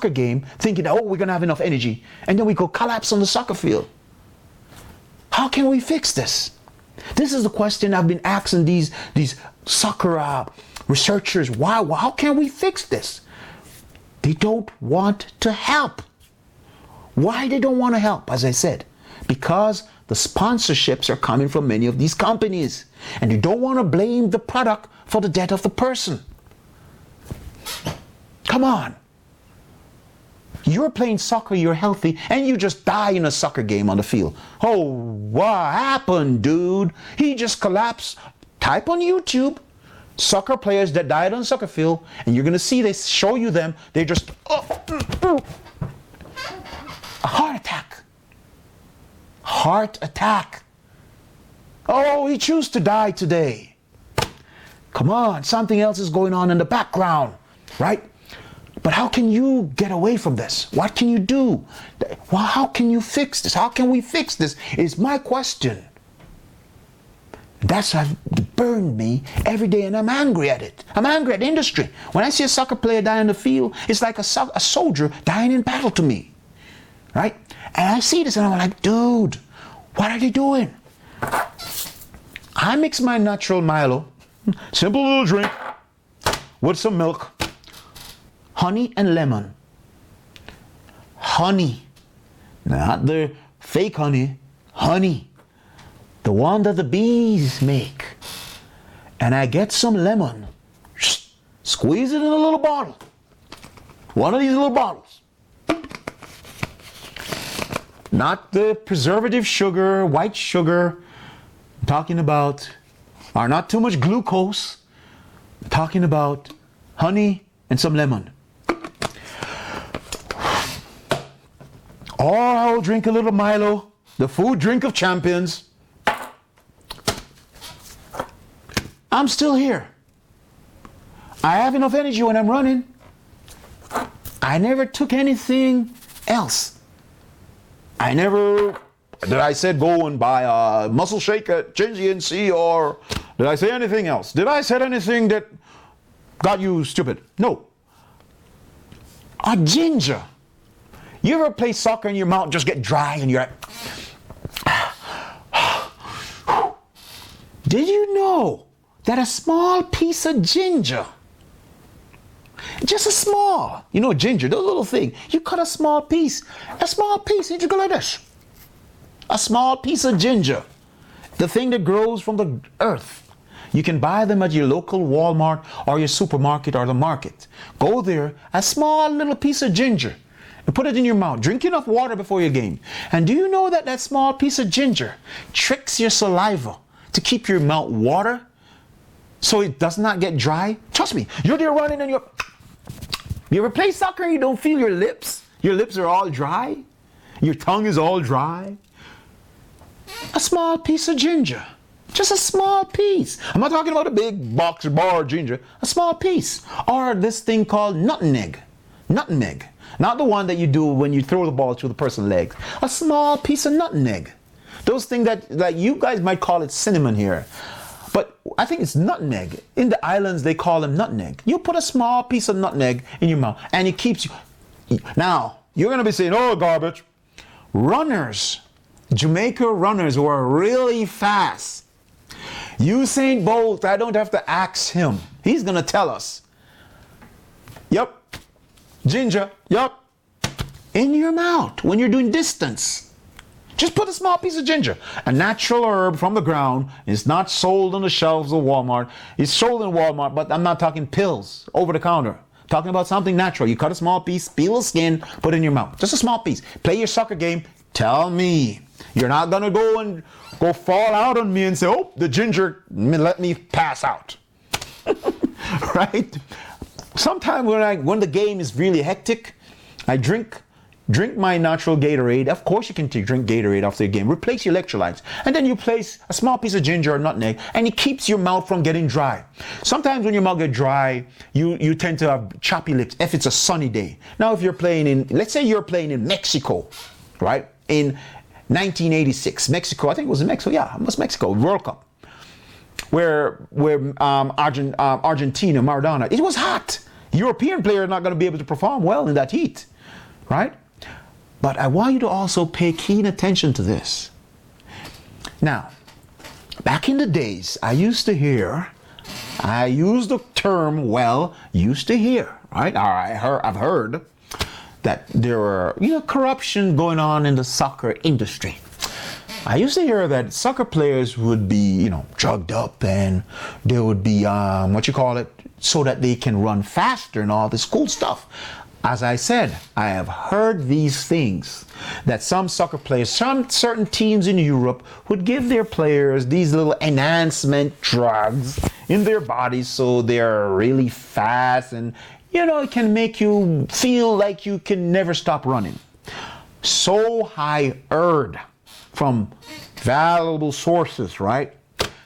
game, thinking, oh, we're going to have enough energy. And then we go collapse on the soccer field. How can we fix this? This is the question I've been asking these soccer researchers. Why? How can we fix this? They don't want to help. Why they don't want to help? As I said, because the sponsorships are coming from many of these companies. And you don't want to blame the product for the death of the person. Come on. You're playing soccer, you're healthy, and you just die in a soccer game on the field. Oh, what happened, dude? He just collapsed. Type on YouTube, soccer players that died on the soccer field, and you're going to see, they show you them. They're just, a heart attack. Heart attack. Oh, he chose to die today. Come on, something else is going on in the background, right? But how can you get away from this? What can you do? Well, how can you fix this? How can we fix this? Is my question. That's burned me every day, and I'm angry at it. I'm angry at the industry. When I see a soccer player die on the field, it's like a soldier dying in battle to me, right? And I see this and I'm like, dude, what are they doing? I mix my natural Milo, simple little drink, with some milk, honey and lemon. Honey, not the fake honey, honey, the one that the bees make. And I get some lemon, squeeze it in a little bottle, one of these little bottles. Not the preservative sugar, white sugar, I'm talking about, or not too much glucose, I'm talking about honey and some lemon. Or I'll drink a little Milo, the food drink of champions. I'm still here. I have enough energy when I'm running. I never took anything else. Did I say go and buy a muscle shake at GNC, or did I say anything else? Did I say anything that got you stupid? No. A ginger. You ever play soccer and your mouth just get dry and you're like, did you know that a small piece of ginger, just a small, ginger, those little thing, you cut a small piece, you just go like this. A small piece of ginger, the thing that grows from the earth. You can buy them at your local Walmart or your supermarket or the market. Go there, a small little piece of ginger, and put it in your mouth. Drink enough water before your game. And do you know that that small piece of ginger tricks your saliva to keep your mouth water so it does not get dry? Trust me, you're there running and you ever play soccer and you don't feel your lips? Your lips are all dry? Your tongue is all dry? A small piece of ginger. Just a small piece. I'm not talking about a big box or bar of ginger. A small piece. Or this thing called nutmeg. Nutmeg. Not the one that you do when you throw the ball through the person's legs. A small piece of nutmeg. Those things that you guys might call it cinnamon here. But I think it's nutmeg. In the islands, they call them nutmeg. You put a small piece of nutmeg in your mouth and it keeps you. Now, you're going to be saying, oh, garbage. Runners, Jamaica runners who are really fast, Usain Bolt, I don't have to ask him. He's going to tell us. Yep. Ginger. Yep. In your mouth when you're doing distance. Just put a small piece of ginger. A natural herb from the ground. It's not sold on the shelves of Walmart. It's sold in Walmart, but I'm not talking pills over the counter. I'm talking about something natural. You cut a small piece, peel the skin, put it in your mouth. Just a small piece. Play your soccer game. Tell me. You're not going to go fall out on me and say, oh, the ginger let me pass out. Right? Sometimes when the game is really hectic, I drink my natural Gatorade. Of course you can drink Gatorade after the game. Replace your electrolytes. And then you place a small piece of ginger or nutmeg, and it keeps your mouth from getting dry. Sometimes when your mouth gets dry, you tend to have choppy lips if it's a sunny day. Now if you're playing let's say you're playing in Mexico, right? In 1986, Mexico, I think it was in Mexico, yeah, it was Mexico, World Cup. Where Argentina, Maradona, it was hot. European players are not going to be able to perform well in that heat, right? But I want you to also pay keen attention to this. Now, back in the days, I used the term, used to hear, right? I've heard that there were, corruption going on in the soccer industry. I used to hear that soccer players would be, drugged up, and there would be, so that they can run faster and all this cool stuff. As I said, I have heard these things, that some soccer players, some certain teams in Europe would give their players these little enhancement drugs in their bodies so they're really fast, and, it can make you feel like you can never stop running. So I heard from valuable sources, right?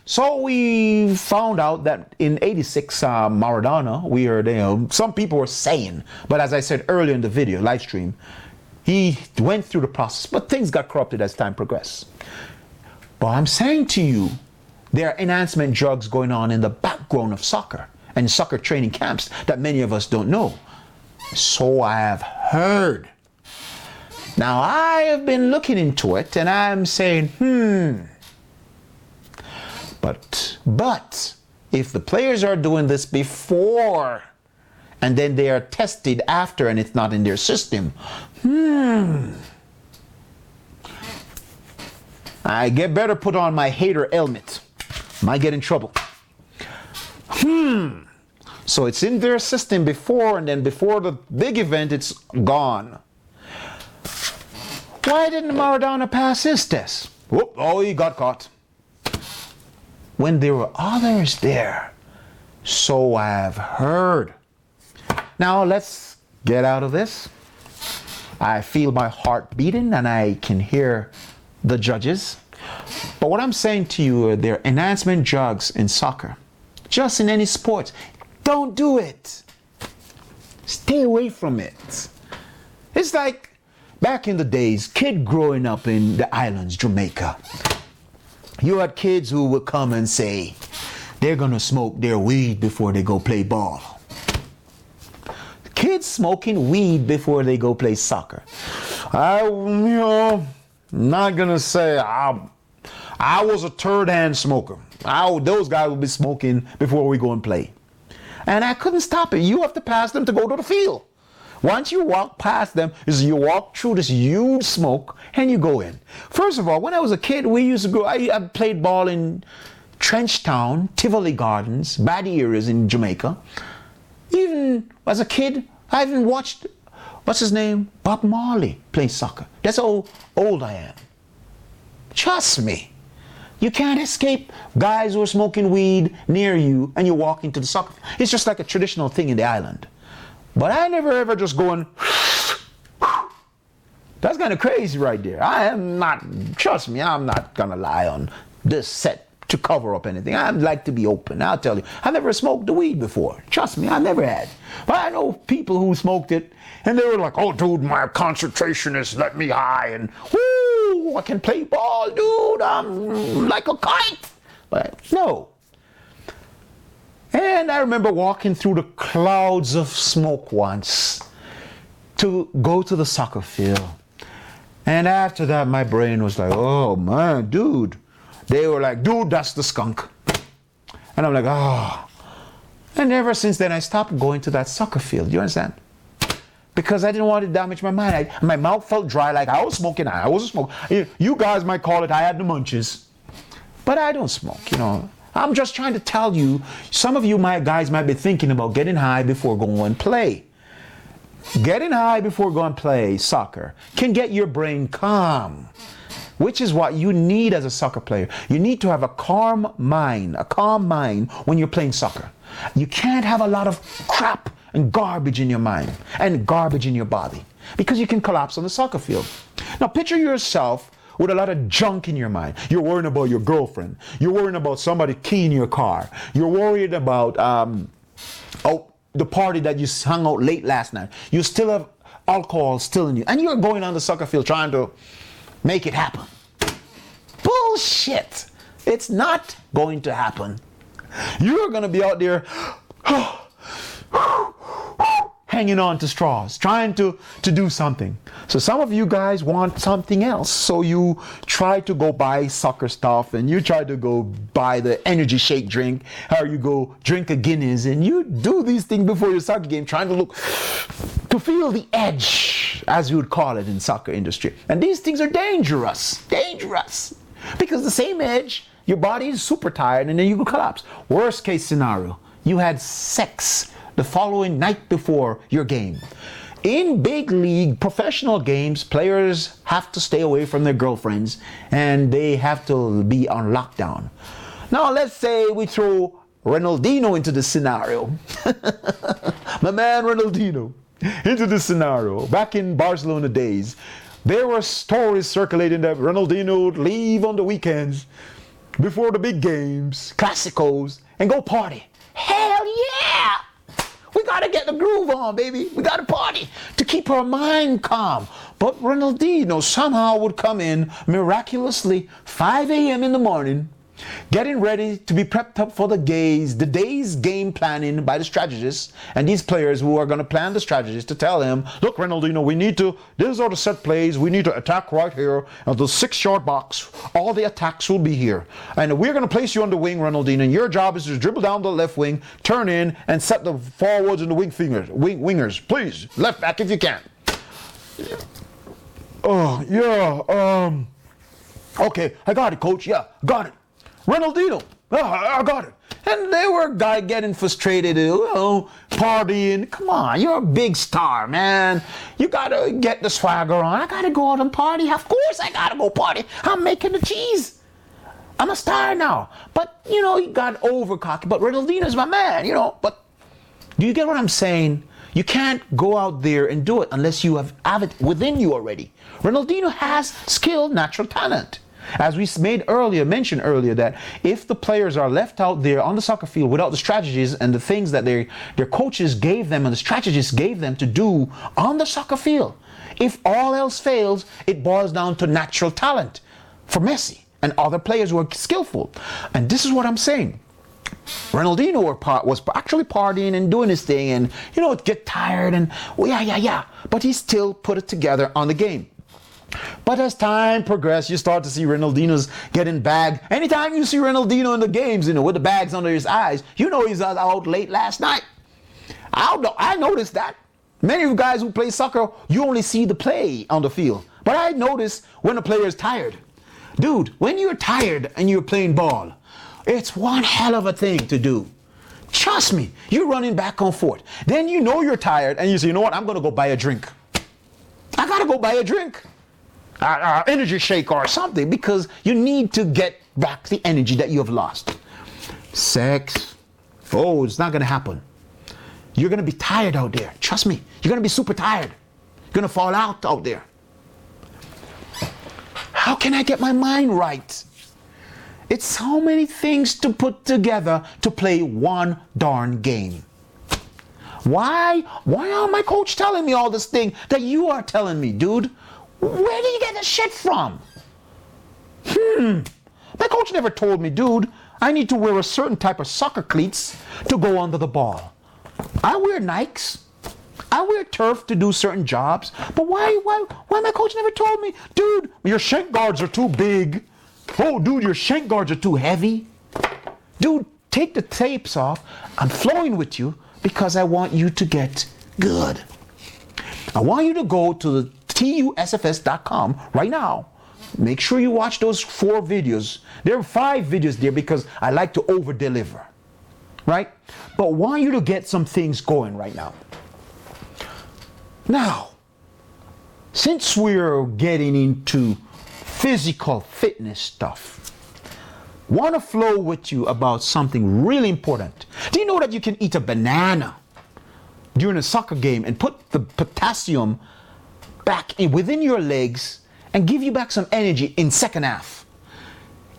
So we found out that in 86, Maradona, we heard, some people were saying, but as I said earlier in the video, live stream, he went through the process, but things got corrupted as time progressed. But I'm saying to you, there are enhancement drugs going on in the background of soccer and soccer training camps that many of us don't know. So I have heard. Now I have been looking into it, and I'm saying, But if the players are doing this before and then they are tested after and it's not in their system, I better put on my hater helmet. Might get in trouble. So it's in their system before, and then before the big event, it's gone. Why didn't Maradona pass his test? Oh, he got caught. When there were others there. So I've heard. Now let's get out of this. I feel my heart beating and I can hear the judges. But what I'm saying to you are there are enhancement drugs in soccer. Just in any sports. Don't do it. Stay away from it. It's like back in the days, kid growing up in the islands, Jamaica. You had kids who would come and say they're going to smoke their weed before they go play ball. Kids smoking weed before they go play soccer. I'm not going to say I was a third-hand smoker. Those guys would be smoking before we go and play. And I couldn't stop it. You have to pass them to go to the field. Once you walk past them, you walk through this huge smoke and you go in. First of all, when I was a kid, we used to go, I played ball in Trenchtown, Tivoli Gardens, bad areas in Jamaica. Even as a kid, I even watched, what's his name? Bob Marley playing soccer. That's how old I am. Trust me. You can't escape guys who are smoking weed near you and you walk into the soccer. It's just like a traditional thing in the island. But I never ever just going, that's kind of crazy right there. I am not, trust me, I'm not going to lie on this set to cover up anything. I like to be open. I'll tell you, I never smoked the weed before. Trust me, I never had. But I know people who smoked it and they were like, oh dude, my concentration is let me high and whoo, I can play ball, dude. I'm like a kite. But no. And I remember walking through the clouds of smoke once to go to the soccer field. And after that, my brain was like, oh man, dude. They were like, dude, that's the skunk. And I'm like, oh. And ever since then, I stopped going to that soccer field. You understand? Because I didn't want to damage my mind. My mouth felt dry, like I was smoking. I wasn't smoking. You guys might call it I had the munchies. But I don't smoke, you know. I'm just trying to tell you, some of you guys might be thinking about getting high before going and play. Getting high before going to play soccer can get your brain calm, which is what you need as a soccer player. You need to have a calm mind when you're playing soccer. You can't have a lot of crap and garbage in your mind and garbage in your body because you can collapse on the soccer field. Now picture yourself with a lot of junk in your mind. You're worrying about your girlfriend. You're worrying about somebody keying your car. You're worried about the party that you hung out late last night. You still have alcohol still in you. And you're going on the soccer field trying to make it happen. Bullshit. It's not going to happen. You're going to be out there hanging on to straws, trying to do something. So some of you guys want something else. So you try to go buy soccer stuff and you try to go buy the energy shake drink, or you go drink a Guinness, and you do these things before your soccer game, trying to feel the edge, as you would call it in soccer industry. And these things are dangerous, because the same edge, your body is super tired and then you will collapse. Worst case scenario, you had sex the following night before your game. In big league professional games, players have to stay away from their girlfriends and they have to be on lockdown. Now let's say we throw Ronaldinho into the scenario. My man Ronaldinho into the scenario. Back in Barcelona days, there were stories circulating that Ronaldinho would leave on the weekends before the big games, Clásicos, and go party. Hell yeah! We gotta get the groove on, baby. We gotta party to keep our mind calm. But Ronaldinho somehow would come in miraculously 5 a.m. in the morning, getting ready to be prepped up for the day's game planning by the strategists and these players who are going to plan the strategies to tell him, look, Ronaldinho, these are the set plays, we need to attack right here at the 6-yard box. All the attacks will be here. And we're going to place you on the wing, Ronaldinho, and your job is to dribble down the left wing, turn in, and set the forwards and the wingers. Please, left back if you can. Oh, yeah, okay, I got it, coach, yeah, got it. Ronaldinho, I got it. And they were guy getting frustrated, partying. Come on, you're a big star, man. You gotta get the swagger on. I gotta go out and party. Of course I gotta go party. I'm making the cheese. I'm a star now. But, you got over cocky. But Ronaldinho's my man, But do you get what I'm saying? You can't go out there and do it unless you have it within you already. Ronaldinho has skill, natural talent. As we mentioned earlier, that if the players are left out there on the soccer field without the strategies and the things that their coaches gave them and the strategists gave them to do on the soccer field, if all else fails, it boils down to natural talent for Messi and other players who are skillful. And this is what I'm saying. Ronaldinho was actually partying and doing his thing and, get tired and, but he still put it together on the game. But as time progressed, you start to see Ronaldinho's getting bagged. Anytime you see Ronaldinho in the games, with the bags under his eyes, he's out late last night. I noticed that. Many of you guys who play soccer, you only see the play on the field. But I notice when a player is tired. Dude, when you're tired and you're playing ball, it's one hell of a thing to do. Trust me, you're running back and forth. Then you're tired and you say, you know what, I'm going to go buy a drink. I got to go buy a drink. Energy shake or something, because you need to get back the energy that you have lost. Sex, it's not going to happen. You're going to be tired out there. Trust me, you're going to be super tired. You're going to fall out there. How can I get my mind right? It's so many things to put together to play one darn game. Why are my coach telling me all this thing that you are telling me, dude? Where do you get this shit from? My coach never told me, dude, I need to wear a certain type of soccer cleats to go under the ball. I wear Nikes. I wear turf to do certain jobs. But why my coach never told me, dude, your shank guards are too big. Oh, dude, your shank guards are too heavy. Dude, take the tapes off. I'm flowing with you because I want you to get good. I want you to go to the TUSFS.com right now. Make sure you watch those 4 videos. There are 5 videos there because I like to over deliver, right? But I want you to get some things going right now. Now, since we're getting into physical fitness stuff, want to flow with you about something really important. Do you know that you can eat a banana during a soccer game and put the potassium back within your legs and give you back some energy in second half?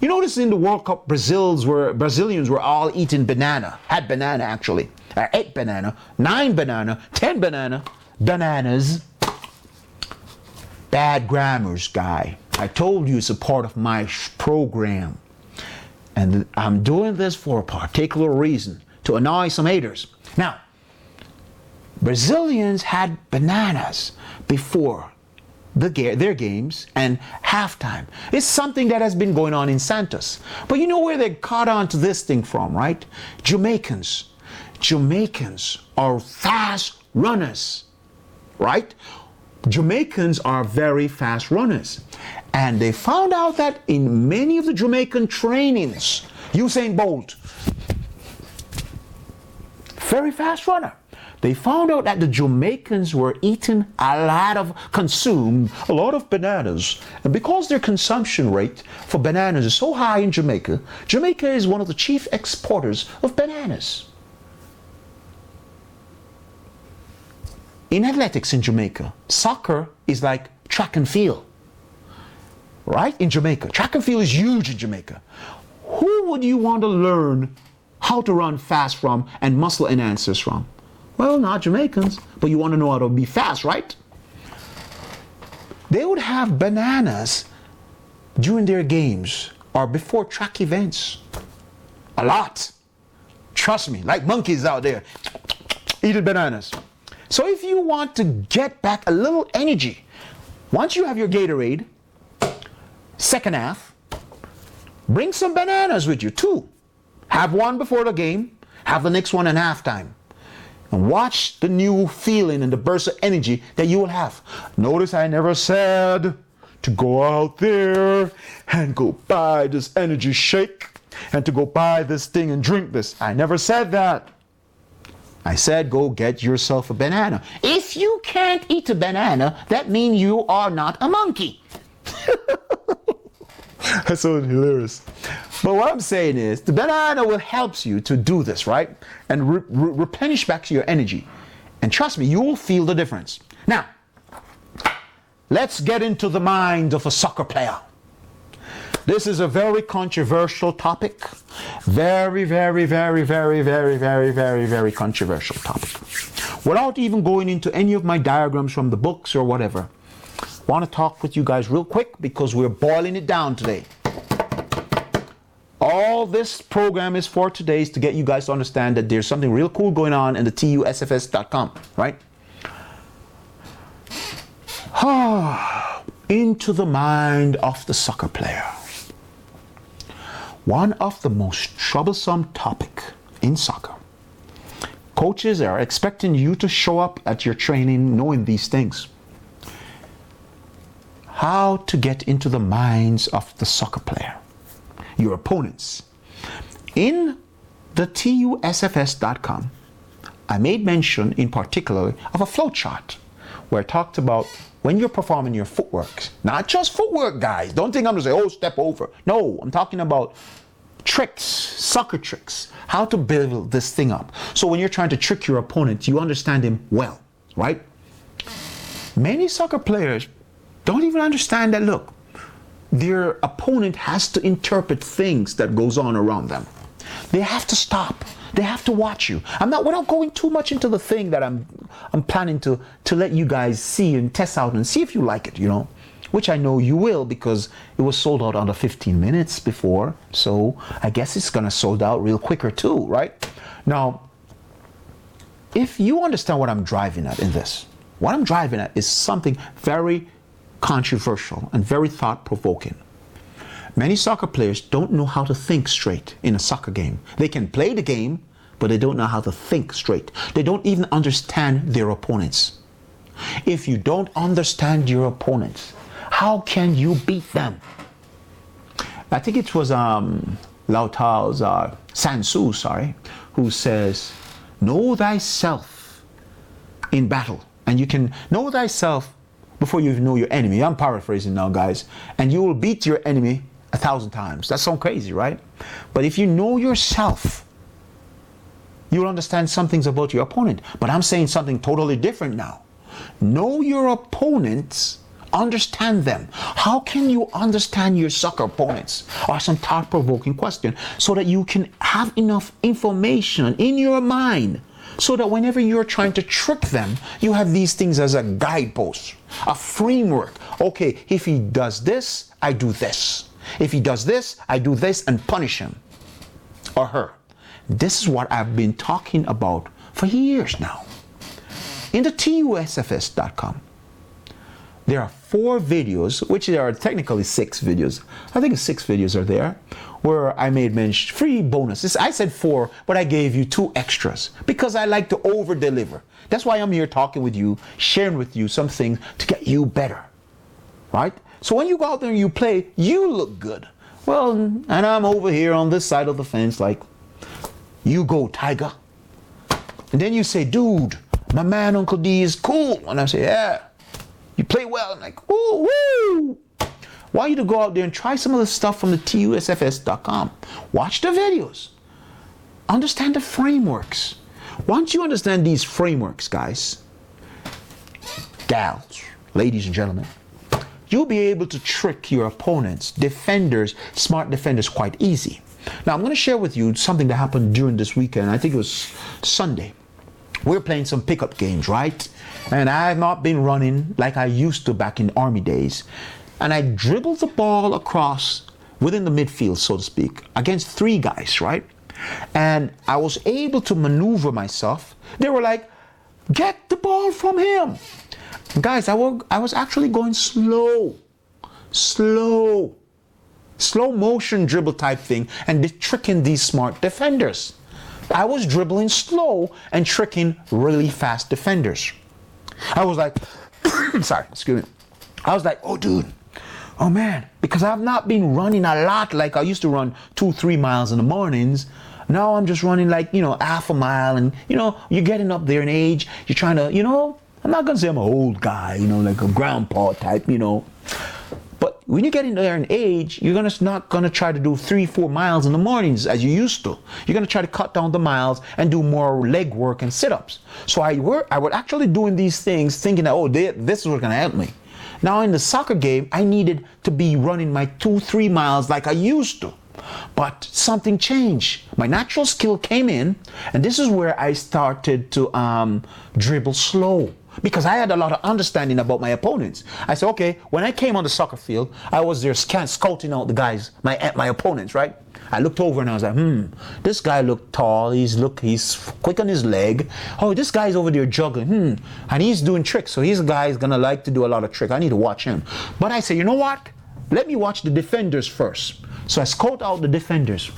You notice in the World Cup, Brazilians were all eating banana, had banana actually, 8 banana, 9 banana, 10 bananas. Bad grammars, guy. I told you it's a part of my program. And I'm doing this for a particular reason, to annoy some haters. Now, Brazilians had bananas before their games and halftime. It's something that has been going on in Santos. But you know where they caught on to this thing from, right? Jamaicans. Jamaicans are fast runners, right? Jamaicans are very fast runners. And they found out that in many of the Jamaican trainings, Usain Bolt, very fast runner. They found out that the Jamaicans were eating consumed a lot of bananas. And because their consumption rate for bananas is so high in Jamaica, Jamaica is one of the chief exporters of bananas. In athletics in Jamaica, soccer is like track and field. Right? In Jamaica. Track and field is huge in Jamaica. Who would you want to learn how to run fast from and muscle enhancers from? Well, not Jamaicans, but you want to know how to be fast, right? They would have bananas during their games or before track events. A lot. Trust me, like monkeys out there eating bananas. So if you want to get back a little energy, once you have your Gatorade, second half, bring some bananas with you too. Have one before the game, have the next one in halftime. And watch the new feeling and the burst of energy that you will have. Notice I never said to go out there and go buy this energy shake and to go buy this thing and drink this. I never said that. I said go get yourself a banana. If you can't eat a banana, that means you are not a monkey. That's so hilarious. But what I'm saying is, the banana will help you to do this, right? And replenish back to your energy. And trust me, you will feel the difference. Now, let's get into the mind of a soccer player. This is a very controversial topic. Very, very, very, very, very, very, very, very controversial topic. Without even going into any of my diagrams from the books or whatever, I want to talk with you guys real quick because we're boiling it down today. All this program is for today is to get you guys to understand that there's something real cool going on in the TUSFS.com, right? Into the mind of the soccer player. One of the most troublesome topic in soccer. Coaches are expecting you to show up at your training knowing these things. How to get into the minds of the soccer player, your opponents. In the TUSFS.com, I made mention in particular of a flow chart where I talked about when you're performing your footwork, not just footwork, guys. Don't think I'm going to say, oh, step over. No, I'm talking about tricks, soccer tricks, how to build this thing up. So when you're trying to trick your opponent, you understand him well, right? Many soccer players don't even understand that, look, their opponent has to interpret things that goes on around them. They have to stop. They have to watch you. Without going too much into the thing that I'm planning to let you guys see and test out and see if you like it, you know, which I know you will because it was sold out under 15 minutes before. So I guess it's going to sold out real quicker too, right? Now, if you understand what I'm driving at in this, what I'm driving at is something very controversial and very thought-provoking. Many soccer players don't know how to think straight in a soccer game. They can play the game, but they don't know how to think straight. They don't even understand their opponents. If you don't understand your opponents, how can you beat them? I think it was Lao Tao's San Tzu, who says, know thyself in battle. And you can know thyself before you know your enemy. I'm paraphrasing now, guys. And you will beat your enemy 1,000 times. That sounds crazy, right? But if you know yourself, you'll understand some things about your opponent. But I'm saying something totally different now. Know your opponents, understand them. How can you understand your soccer opponents? Or some thought-provoking question, so that you can have enough information in your mind, so that whenever you're trying to trick them, you have these things as a guidepost, a framework. Okay, if he does this, I do this. If he does this, I do this and punish him or her. This is what I've been talking about for years now. In the TUSFS.com, there are 4 videos, which there are technically 6 videos. I think 6 videos are there, where I made mention free bonuses. I said 4, but I gave you 2 extras because I like to over deliver. That's why I'm here talking with you, sharing with you some things to get you better, right? So when you go out there and you play, you look good. Well, and I'm over here on this side of the fence like, you go, Tiger. And then you say, dude, my man Uncle D is cool. And I say, yeah, you play well. I'm like, woo, woo. Why you to go out there and try some of the stuff from the TUSFS.com. Watch the videos. Understand the frameworks. Once you understand these frameworks, guys, gals, ladies and gentlemen, you'll be able to trick your opponents, defenders, smart defenders, quite easy. Now, I'm going to share with you something that happened during this weekend. I think it was Sunday. We're playing some pickup games, right? And I've not been running like I used to back in Army days. And I dribbled the ball across within the midfield, so to speak, against 3 guys, right? And I was able to maneuver myself. They were like, get the ball from him. Guys, I was actually going slow motion dribble type thing, and tricking these smart defenders. I was dribbling slow and tricking really fast defenders. I was like, sorry, excuse me. I was like, oh dude, oh man, because I've not been running a lot like I used to run 2-3 miles in the mornings. Now I'm just running like, half a mile, and you're getting up there in age. You're trying to, I'm not gonna say I'm an old guy, like a grandpa type, But when you get in there in age, you're not gonna try to do 3-4 miles in the mornings as you used to. You're gonna try to cut down the miles and do more leg work and sit-ups. So I was actually doing these things thinking that, this is what's gonna help me. Now in the soccer game, I needed to be running my 2-3 miles like I used to. But something changed. My natural skill came in, and this is where I started to dribble slow. Because I had a lot of understanding about my opponents. I said, okay, when I came on the soccer field, I was there scouting out the guys, my opponents, right? I looked over and I was like, this guy looked tall, he's quick on his leg. Oh, this guy's over there juggling, and he's doing tricks. So he's a guy who's gonna like to do a lot of tricks. I need to watch him. But I said, you know what? Let me watch the defenders first. So I scout out the defenders.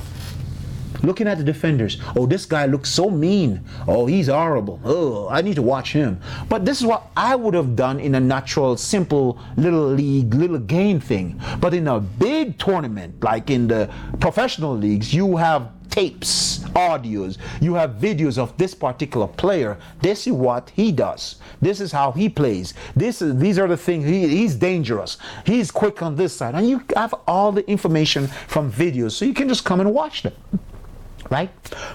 Looking at the defenders. Oh, this guy looks so mean. Oh, he's horrible. Oh, I need to watch him. But this is what I would have done in a natural, simple little league, little game thing. But in a big tournament, like in the professional leagues, you have tapes, audios, you have videos of this particular player. This is what he does. This is how he plays. These are the things. He's dangerous. He's quick on this side. And you have all the information from videos, so you can just come and watch them. Right?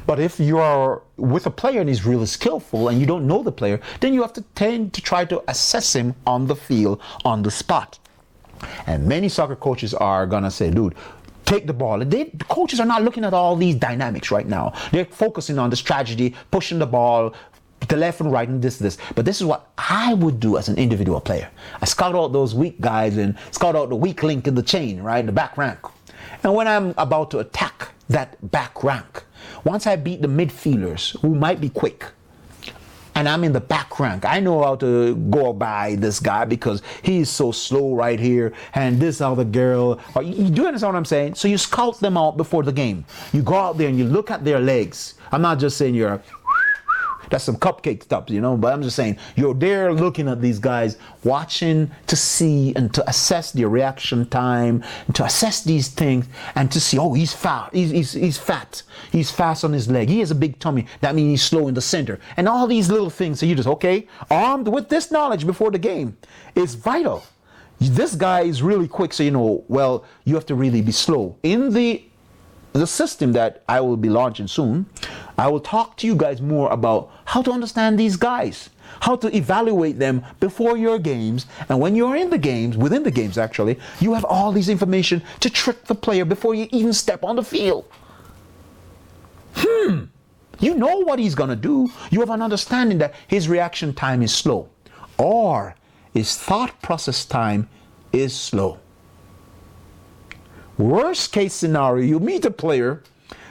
But if you are with a player and he's really skillful and you don't know the player, then you have to tend to try to assess him on the field, on the spot. And many soccer coaches are gonna say, dude, take the ball. The coaches are not looking at all these dynamics right now. They're focusing on the strategy, pushing the ball to left and right and this. But this is what I would do as an individual player. I scout out those weak guys and scout out the weak link in the chain, right? The back rank. And when I'm about to attack that back rank, once I beat the midfielders who might be quick, and I'm in the back rank. I know how to go by this guy because he's so slow right here, and this other girl. You do understand what I'm saying? So you scout them out before the game. You go out there and you look at their legs. I'm not just saying that's some cupcake stuff, but I'm just saying you're there looking at these guys, watching to see and to assess their reaction time, and to assess these things, and to see, oh, he's fat, he's fat, he's fast on his leg, he has a big tummy, that means he's slow in the center, and all these little things. So you just, okay, armed with this knowledge before the game is vital. This guy is really quick, so you have to really be slow. In the system that I will be launching soon, I will talk to you guys more about how to understand these guys, how to evaluate them before your games, and when you're in the games, within the games actually, you have all these information to trick the player before you even step on the field. You know what he's gonna do. You have an understanding that his reaction time is slow, or his thought process time is slow. Worst case scenario, you meet a player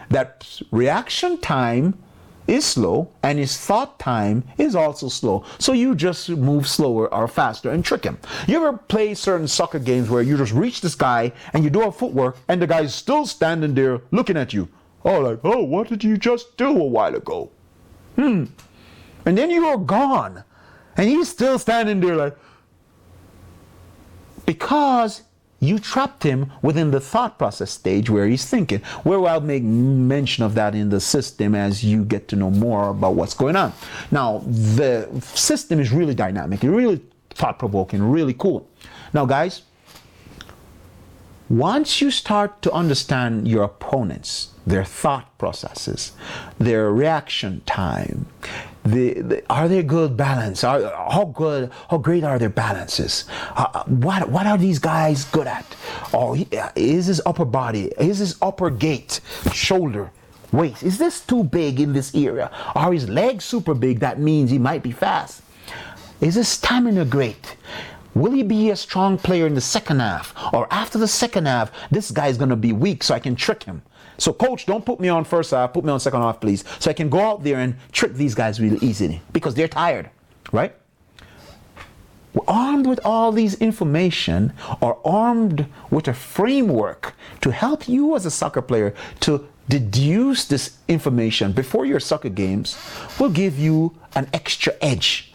that reaction time is slow and his thought time is also slow. So you just move slower or faster and trick him. You ever play certain soccer games where you just reach this guy and you do a footwork and the guy's still standing there looking at you? Oh, what did you just do a while ago? And then you are gone and he's still standing there like, because you trapped him within the thought process stage where he's thinking, where I'll make mention of that in the system as you get to know more about what's going on. Now, the system is really dynamic, really thought-provoking, really cool. Now, guys, once you start to understand your opponents, their thought processes, their reaction time, are they good balance? How great are their balances? What are these guys good at? Is his upper body, is his upper gait, shoulder, waist, is this too big in this area? Are his legs super big? That means he might be fast. Is his stamina great? Will he be a strong player in the second half? Or after the second half, this guy's going to be weak so I can trick him. So coach, don't put me on first half, put me on second half, please. So I can go out there and trick these guys really easily because they're tired, right? Armed with all these information or armed with a framework to help you as a soccer player to deduce this information before your soccer games will give you an extra edge.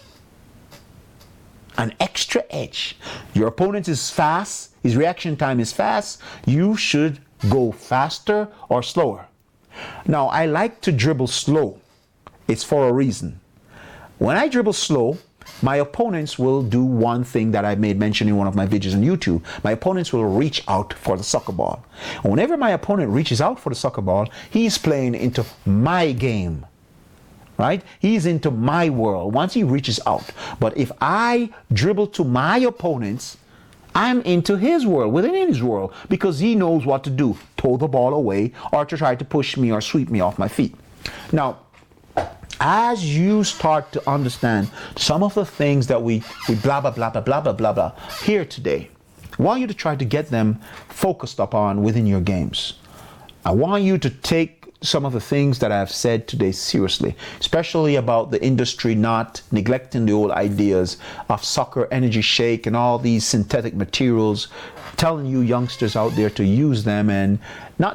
An extra edge. Your opponent is fast, his reaction time is fast, you should go faster or slower. Now, I like to dribble slow. It's for a reason. When I dribble slow, my opponents will do one thing that I made mention in one of my videos on YouTube. My opponents will reach out for the soccer ball. And whenever my opponent reaches out for the soccer ball, he's playing into my game. Right? He's into my world once he reaches out. But if I dribble to my opponents, I'm into his world, within his world, because he knows what to do, throw the ball away or to try to push me or sweep me off my feet. Now, as you start to understand some of the things that we blah, blah, blah, blah, blah, blah, blah, blah, here today, I want you to try to get them focused upon within your games. I want you to take some of the things that I've said today seriously, especially about the industry not neglecting the old ideas of soccer energy shake and all these synthetic materials, telling you youngsters out there to use them, and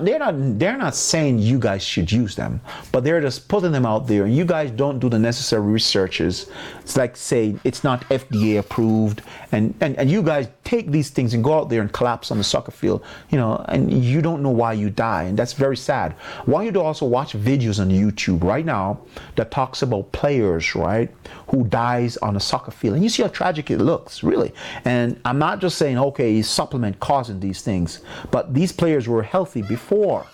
they're not saying you guys should use them, but they're just putting them out there and you guys don't do the necessary researches. It's like saying it's not FDA approved, and you guys take these things and go out there and collapse on the soccer field, and you don't know why you die, and that's very sad. I want you to also watch videos on YouTube right now that talks about players, right, who dies on a soccer field, and you see how tragic it looks, really. And I'm not just saying, okay, supplement causing these things, but these players were healthy before,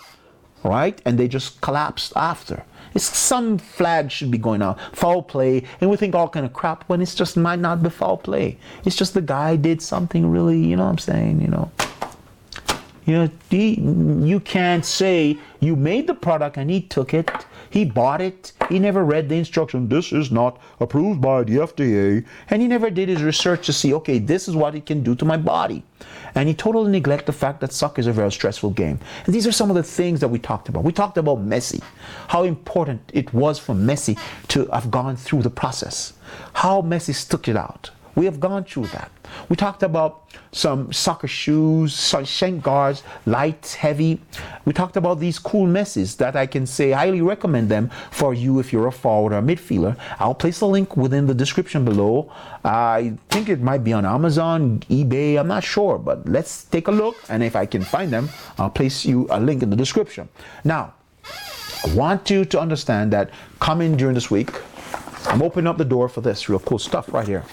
right, and they just collapsed after. Some flag should be going out, foul play, and we think all kind of crap when it's just might not be foul play. It's just the guy did something really, you know what I'm saying, You can't say you made the product and he took it, he bought it, he never read the instruction. This is not approved by the FDA, and he never did his research to see, okay, this is what it can do to my body. And he totally neglect the fact that soccer is a very stressful game. And these are some of the things that we talked about. We talked about Messi, how important it was for Messi to have gone through the process, how Messi stuck it out. We have gone through that. We talked about some soccer shoes, shank guards, light, heavy. We talked about these cool Messis that I can say highly recommend them for you if you're a forward or a midfielder. I'll place a link within the description below. I think it might be on Amazon, eBay, I'm not sure, but let's take a look. And if I can find them, I'll place you a link in the description. Now, I want you to understand that coming during this week, I'm opening up the door for this real cool stuff right here.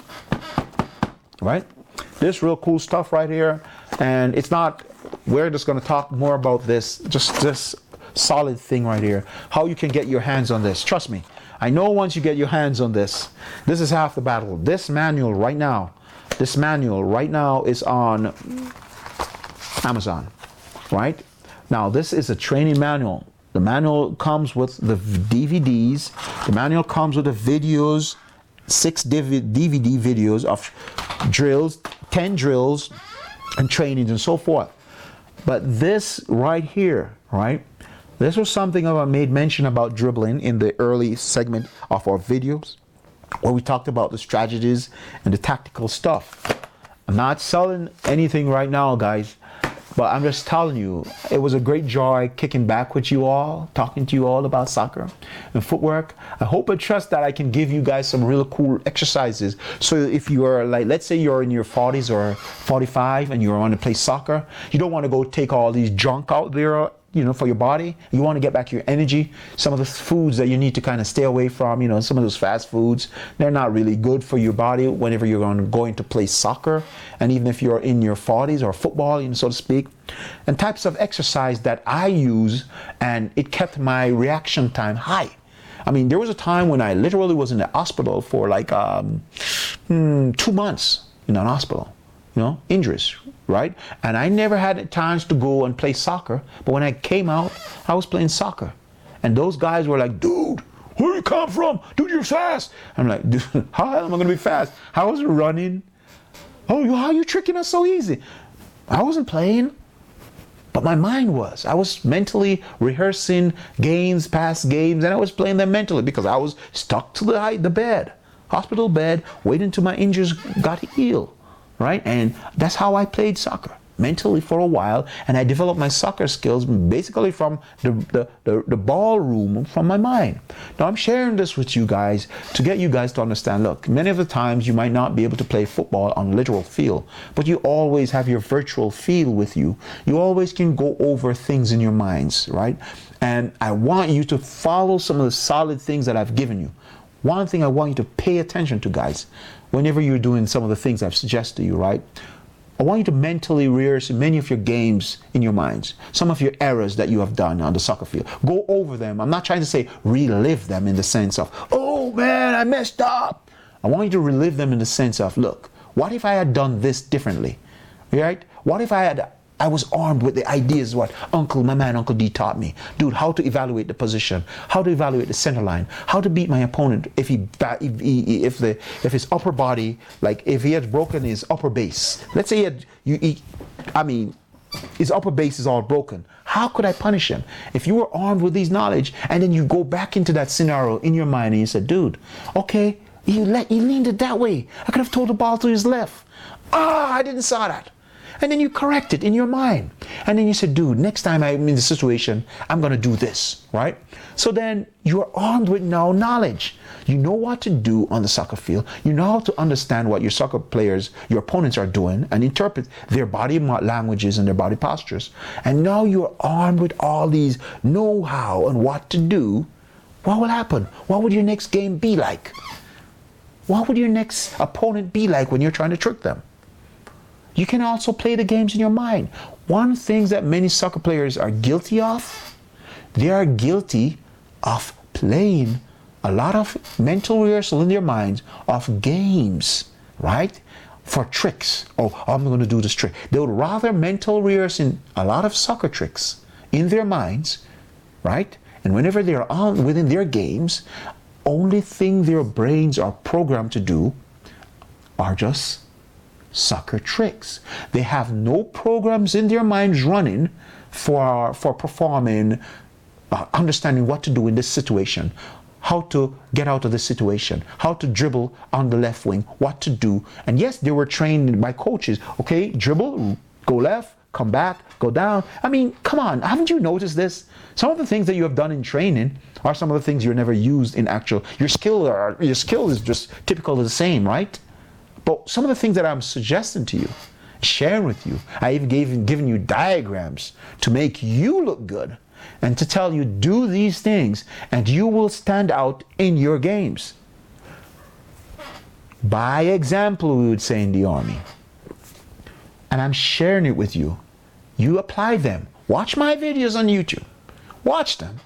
Right? This real cool stuff right here. And it's not, we're just going to talk more about this, just this solid thing right here. How you can get your hands on this. Trust me. I know once you get your hands on this, this is half the battle. This manual right now is on Amazon. Right? Now, this is a training manual. The manual comes with the DVDs. The manual comes with the videos, 6 DVD videos of drills, 10 drills and trainings and so forth. But this right here, right? This was something I made mention about dribbling in the early segment of our videos, where we talked about the strategies and the tactical stuff. I'm not selling anything right now, guys. But I'm just telling you, it was a great joy kicking back with you all, talking to you all about soccer and footwork. I hope and trust that I can give you guys some really cool exercises. So if you are like, let's say you're in your 40s or 45 and you want to play soccer, you don't want to go take all these junk out there, for your body. You want to get back your energy. Some of the foods that you need to kind of stay away from, some of those fast foods, they're not really good for your body whenever you're going to play soccer. And even if you're in your 40s or football, so to speak. And types of exercise that I use, and it kept my reaction time high. I mean, there was a time when I literally was in the hospital for like 2 months in an hospital. Injuries, right? And I never had chance to go and play soccer. But when I came out, I was playing soccer. And those guys were like, dude, where you come from? Dude, you're fast. I'm like, dude, how the hell am I going to be fast? I was running. Oh, how are you tricking us so easy? I wasn't playing, but my mind was. I was mentally rehearsing games, past games, and I was playing them mentally because I was stuck to the bed, hospital bed, waiting until my injuries got healed. Right? And that's how I played soccer mentally for a while. And I developed my soccer skills basically from the ballroom, from my mind. Now I'm sharing this with you guys to get you guys to understand, look, many of the times you might not be able to play football on a literal field, but you always have your virtual field with you. You always can go over things in your minds, right? And I want you to follow some of the solid things that I've given you. One thing I want you to pay attention to, guys, whenever you're doing some of the things I've suggested to you, right? I want you to mentally rehearse many of your games in your minds, some of your errors that you have done on the soccer field. Go over them. I'm not trying to say relive them in the sense of, oh man, I messed up. I want you to relive them in the sense of, look, what if I had done this differently, right? What if I was armed with the ideas what my man Uncle D taught me. Dude, how to evaluate the position, how to evaluate the center line, how to beat my opponent if his upper body, like if he had broken his upper base. Let's say his upper base is all broken. How could I punish him? If you were armed with these knowledge and then you go back into that scenario in your mind and you said, dude, okay, he leaned it that way. I could have told the ball to his left. I didn't saw that. And then you correct it in your mind. And then you said, dude, next time I'm in the situation, I'm going to do this, right? So then you're armed with now knowledge. You know what to do on the soccer field. You know how to understand what your soccer players, your opponents are doing and interpret their body languages and their body postures. And now you're armed with all these know-how and what to do. What will happen? What would your next game be like? What would your next opponent be like when you're trying to trick them? You can also play the games in your mind. One thing that many soccer players are guilty of, they are guilty of playing a lot of mental rehearsal in their minds of games, right? for tricks. Oh, I'm going to do this trick. They would rather mental rehearsing a lot of soccer tricks in their minds, right? And whenever they're on within their games, only thing their brains are programmed to do are just soccer tricks. They have no programs in their minds running for performing, understanding what to do in this situation, how to get out of this situation, how to dribble on the left wing, what to do. And yes, they were trained by coaches. Okay, dribble, go left, come back, go down. I mean, come on, haven't you noticed this? Some of the things that you have done in training are some of the things you're never used in actual. Your skill is just typical of the same, right? But some of the things that I'm suggesting to you, sharing with you, I even given you diagrams to make you look good and to tell you do these things and you will stand out in your games. By example, we would say in the army. And I'm sharing it with you. You apply them. Watch my videos on YouTube. Watch them.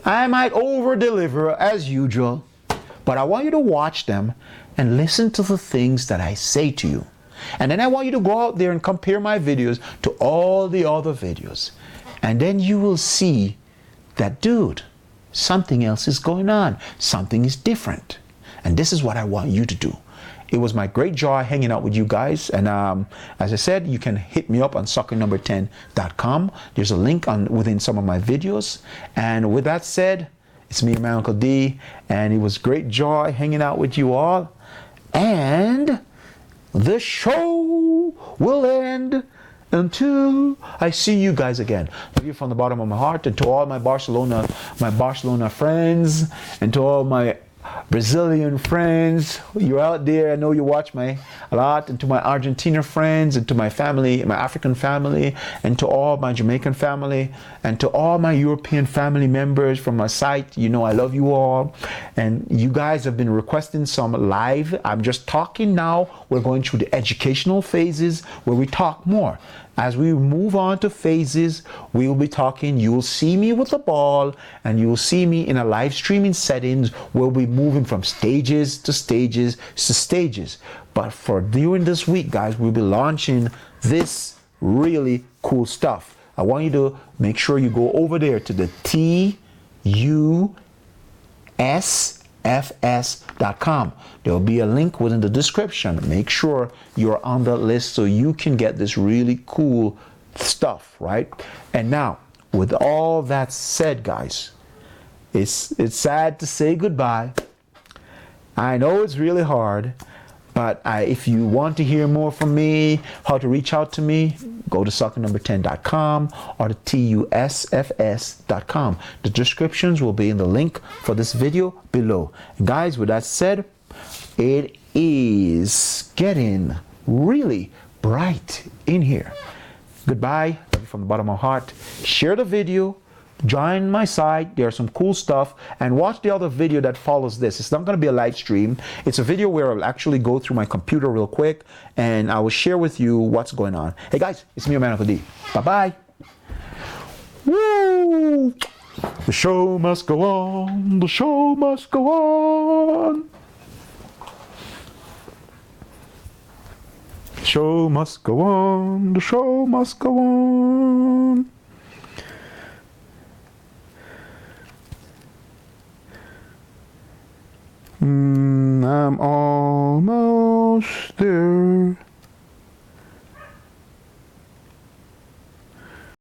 I might over deliver as usual, but I want you to watch them and listen to the things that I say to you. And then I want you to go out there and compare my videos to all the other videos. And then you will see that, dude, something else is going on. Something is different. And this is what I want you to do. It was my great joy hanging out with you guys. And as I said, you can hit me up on soccernumber10.com. There's a link within some of my videos. And with that said, it's me, my Uncle D. And it was great joy hanging out with you all. And the show will end until I see you guys again. Love you from the bottom of my heart, and to all my Barcelona friends, and to all my Brazilian friends, you're out there, I know you watch a lot, and to my Argentina friends, and to my family, my African family, and to all my Jamaican family, and to all my European family members from my site, you know I love you all. And you guys have been requesting some live. I'm just talking now. We're going through the educational phases where we talk more. As we move on to phases, we will be talking. You will see me with the ball, and you will see me in a live streaming settings where we'll be moving from stages to stages to stages. But for during this week, guys, we'll be launching this really cool stuff. I want you to make sure you go over there to the TUSFS.com. There will be a link within the description. Make sure you're on the list so you can get this really cool stuff, right? And now, with all that said, guys, it's sad to say goodbye. I know it's really hard, but if you want to hear more from me, how to reach out to me, go to soccernumber10.com or to TUSFS.com. The descriptions will be in the link for this video below. And guys, with that said, it is getting really bright in here. Goodbye. Love you from the bottom of my heart. Share the video. Join my site. There's some cool stuff. And watch the other video that follows this. It's not going to be a live stream. It's a video where I'll actually go through my computer real quick and I will share with you what's going on. Hey guys, it's me, your man Uncle D. Bye-bye. Woo! The show must go on. The show must go on. The show must go on. The show must go on. I'm almost